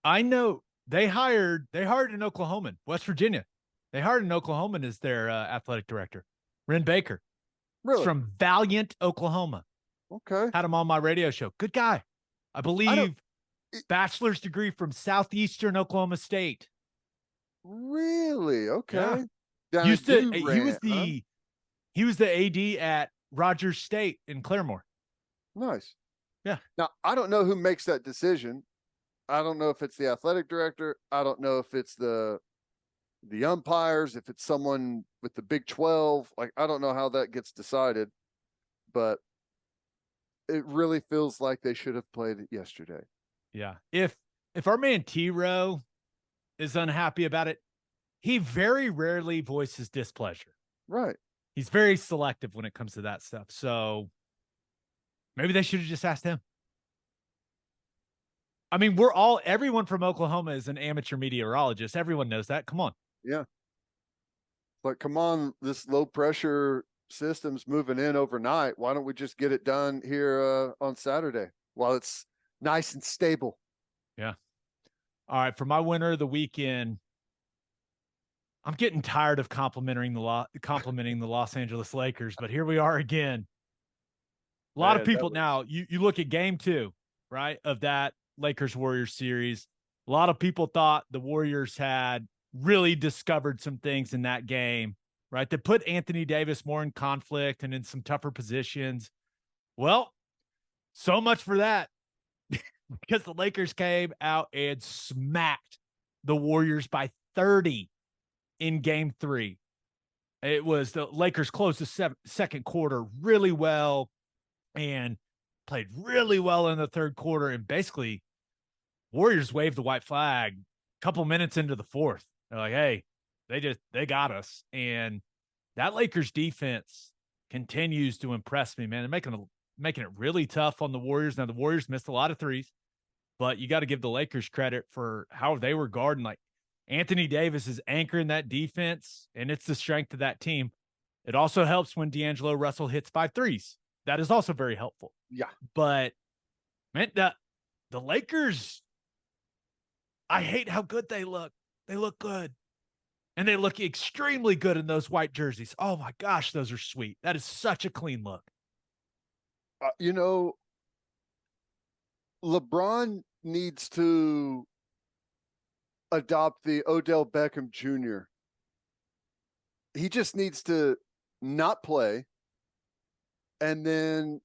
I know they hired an Oklahoman, West Virginia. They hired an Oklahoman as their athletic director, Ren Baker. Really? He's from Valiant, Oklahoma. Okay. Had him on my radio show. Good guy. I believe bachelor's degree from Southeastern Oklahoma State. Really? Okay. Yeah. Down at He was Durant, huh? the AD at Rogers State in Claremore. Nice. Yeah. Now, I don't know who makes that decision. I don't know if it's the athletic director. I don't know if it's the umpires, if it's someone with the Big 12. Like, I don't know how that gets decided, but it really feels like they should have played it yesterday. Yeah. If our man T-Row is unhappy about it, he very rarely voices displeasure. Right. He's very selective when it comes to that stuff. So maybe they should have just asked him. I mean, everyone from Oklahoma is an amateur meteorologist. Everyone knows that. Come on. Yeah. But come on, this low pressure system's moving in overnight. Why don't we just get it done here on Saturday while it's nice and stable? Yeah. All right. For my winner of the weekend, I'm getting tired of complimenting the Los Angeles Lakers, but here we are again. A lot of people now, you look at game 2, right, of that Lakers Warriors series. A lot of people thought the Warriors had really discovered some things in that game, right? That put Anthony Davis more in conflict and in some tougher positions. Well, so much for that. Because the Lakers came out and smacked the Warriors by 30 in game 3. It was the Lakers closed the second quarter really well and played really well in the third quarter. And basically, Warriors waved the white flag a couple minutes into the fourth. They're like, hey, they got us. And that Lakers defense continues to impress me, man. They're making it really tough on the Warriors. Now, the Warriors missed a lot of threes, but you got to give the Lakers credit for how they were guarding. Like, Anthony Davis is anchoring that defense, and it's the strength of that team. It also helps when D'Angelo Russell hits 5 threes. That is also very helpful. Yeah. But, man, the Lakers, I hate how good they look. They look good. And they look extremely good in those white jerseys. Oh, my gosh, those are sweet. That is such a clean look. LeBron needs to adopt the Odell Beckham Jr. He just needs to not play and then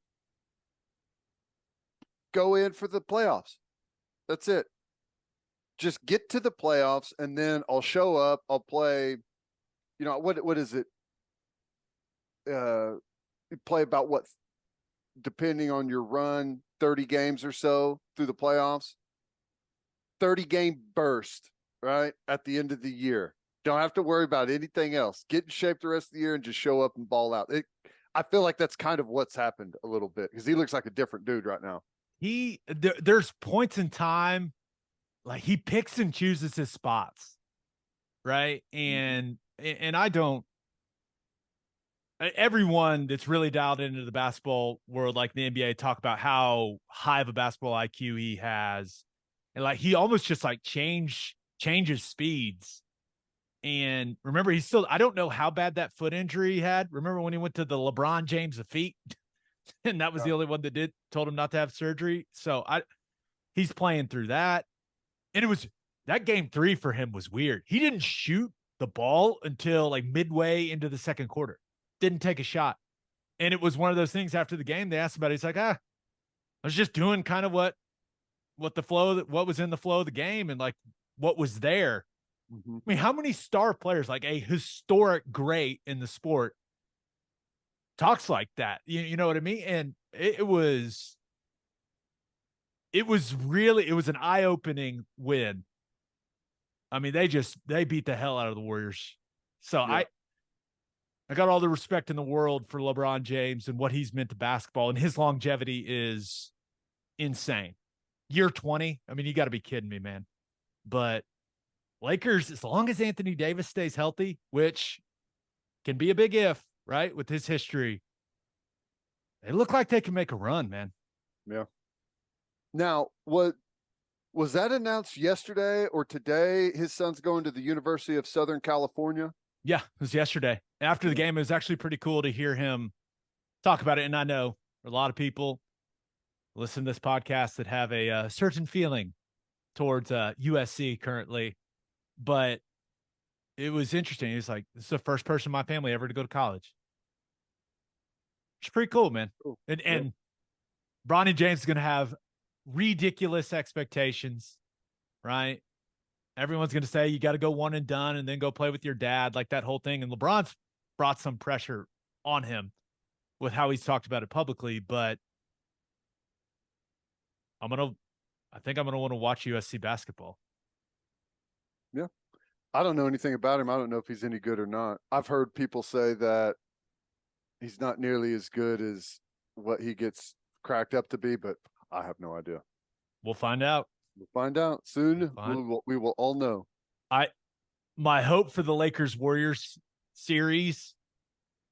go in for the playoffs. That's it. Just get to the playoffs, and then I'll show up. I'll play. What is it? You play about what, depending on your run, 30 games or so through the playoffs. 30-game burst, right, at the end of the year. Don't have to worry about anything else. Get in shape the rest of the year and just show up and ball out. I feel like that's kind of what's happened a little bit because he looks like a different dude right now. There's points in time, like he picks and chooses his spots, right? And I don't. Everyone that's really dialed into the basketball world, like the NBA, talk about how high of a basketball IQ he has, and like he almost just like changes speeds. And remember, I don't know how bad that foot injury he had. Remember when he went to the LeBron James of feet, and that was the only one that told him not to have surgery. So he's playing through that. And it was that game 3 for him was weird. He didn't shoot the ball until like midway into the second quarter. Didn't take a shot. And it was one of those things after the game, they asked about it. He's like, I was just doing kind of what was in the flow of the game and like what was there. Mm-hmm. I mean, how many star players, like a historic great in the sport, talks like that? You know what I mean? And it was an eye-opening win. I mean, they beat the hell out of the Warriors. So yeah. I got all the respect in the world for LeBron James and what he's meant to basketball, and his longevity is insane. Year 20. I mean, you got to be kidding me, man. But Lakers, as long as Anthony Davis stays healthy, which can be a big if, right, with his history, they look like they can make a run, man. Yeah. Now, what was that announced yesterday or today? His son's going to the University of Southern California. Yeah, it was yesterday. After the game, it was actually pretty cool to hear him talk about it. And I know a lot of people listen to this podcast that have a certain feeling towards USC currently. But it was interesting. He's like, this is the first person in my family ever to go to college. It's pretty cool, man. Cool. And Bronny James is going to have ridiculous expectations, right? Everyone's going to say you got to go one and done and then go play with your dad, like that whole thing. And LeBron's brought some pressure on him with how he's talked about it publicly. But I think I'm going to want to watch USC basketball. Yeah. I don't know anything about him. I don't know if he's any good or not. I've heard people say that he's not nearly as good as what he gets cracked up to be, but I have no idea. We'll find out. We'll find out soon. We will all know. My hope for the Lakers Warriors series.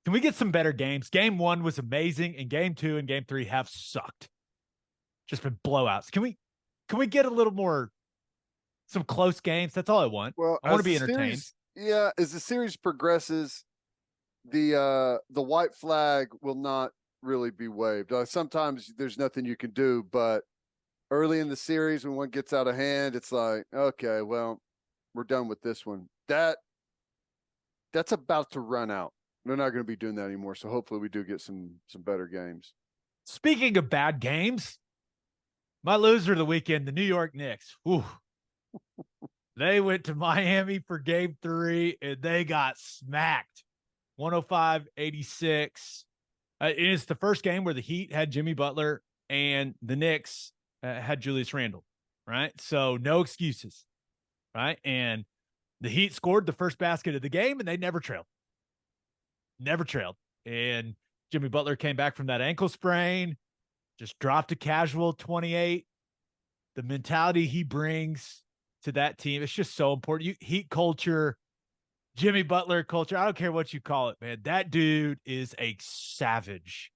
Can we get some better games? Game 1 was amazing, and game 2 and game 3 have sucked. Just been blowouts. Can we get a little more, some close games? That's all I want. Well, I want to be entertained. As the series progresses, the white flag will not really be waved. Sometimes there's nothing you can do, but early in the series when one gets out of hand, it's like, okay, well, we're done with this one. That's about to run out. They're not going to be doing that anymore. So hopefully we do get some better games. Speaking of bad games, my loser of the weekend, the New York Knicks. Whew. They went to Miami for game 3 and they got smacked. 105-86. It is the first game where the Heat had Jimmy Butler and the Knicks had Julius Randle, right? So no excuses, right? And the Heat scored the first basket of the game and they never trailed. And Jimmy Butler came back from that ankle sprain, just dropped a casual 28. The mentality he brings to that team, it's just so important. Heat culture, Jimmy Butler culture, I don't care what you call it, man. That dude is a savage.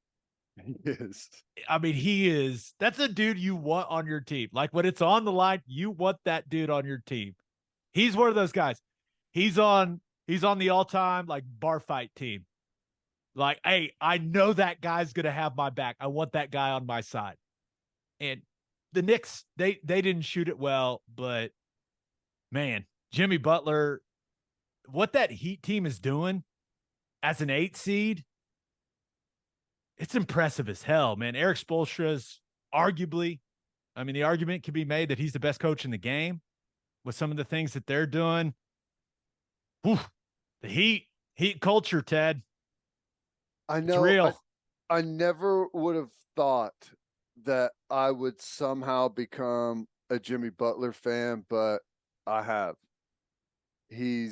He is. I mean, that's a dude you want on your team. Like when it's on the line, you want that dude on your team. He's one of those guys. He's on the all-time like bar fight team. Like, hey, I know that guy's going to have my back. I want that guy on my side. And the Knicks, they didn't shoot it well, but man, Jimmy Butler, what that Heat team is doing as an 8 seed, it's impressive as hell, man. Eric Spoelstra's arguably, I mean, the argument can be made that he's the best coach in the game with some of the things that they're doing. Whew, the Heat culture, Ted. I know. It's real. I never would have thought that I would somehow become a Jimmy Butler fan, but I have. I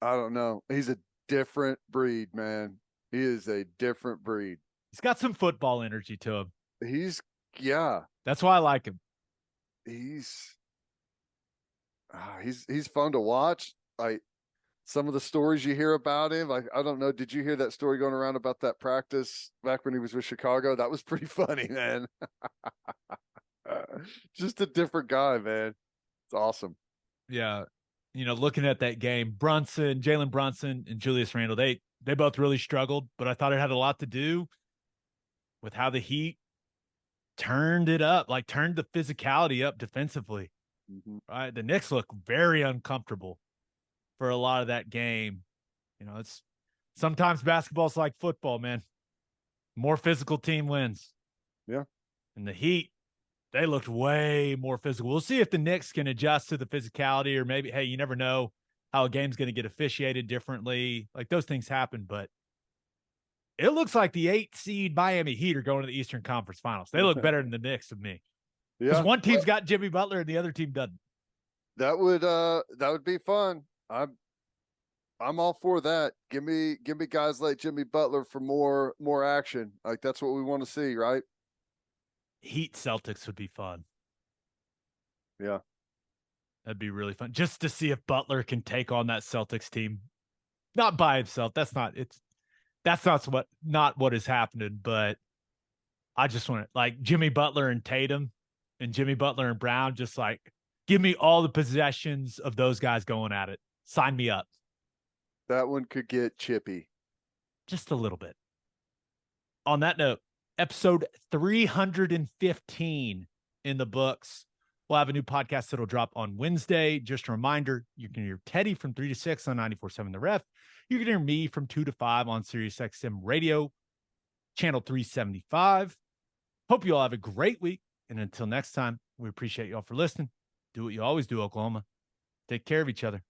don't know. He's a different breed, man. He is a different breed. He's got some football energy to him. That's why I like him. He's fun to watch. Some of the stories you hear about him, I don't know. Did you hear that story going around about that practice back when he was with Chicago? That was pretty funny, man. Just a different guy, man. It's awesome. Yeah. Looking at that game, Jalen Brunson and Julius Randle, they both really struggled, but I thought it had a lot to do with how the Heat turned it up, like turned the physicality up defensively. Mm-hmm. Right. The Knicks look very uncomfortable for a lot of that game. It's sometimes basketball's like football, man. More physical team wins. Yeah. And the Heat, they looked way more physical. We'll see if the Knicks can adjust to the physicality, or maybe, hey, you never know how a game's going to get officiated differently. Like those things happen, but it looks like the 8 seed Miami Heat are going to the Eastern Conference Finals. They look better than the Knicks to me. Because one team's got Jimmy Butler and the other team doesn't. That would be fun. I'm all for that. Give me guys like Jimmy Butler for more action. Like that's what we want to see, right? Heat Celtics would be fun. Yeah. That'd be really fun. Just to see if Butler can take on that Celtics team. Not by himself. That's not what is happening, but I just want it like Jimmy Butler and Tatum and Jimmy Butler and Brown, just like give me all the possessions of those guys going at it. Sign me up. That one could get chippy. Just a little bit. On that note, episode 315 in the books. We'll have a new podcast that'll drop on Wednesday. Just a reminder, you can hear Teddy from 3 to 6 on 94.7 The Ref. You can hear me from 2 to 5 on SiriusXM Radio, channel 375. Hope you all have a great week. And until next time, we appreciate you all for listening. Do what you always do, Oklahoma. Take care of each other.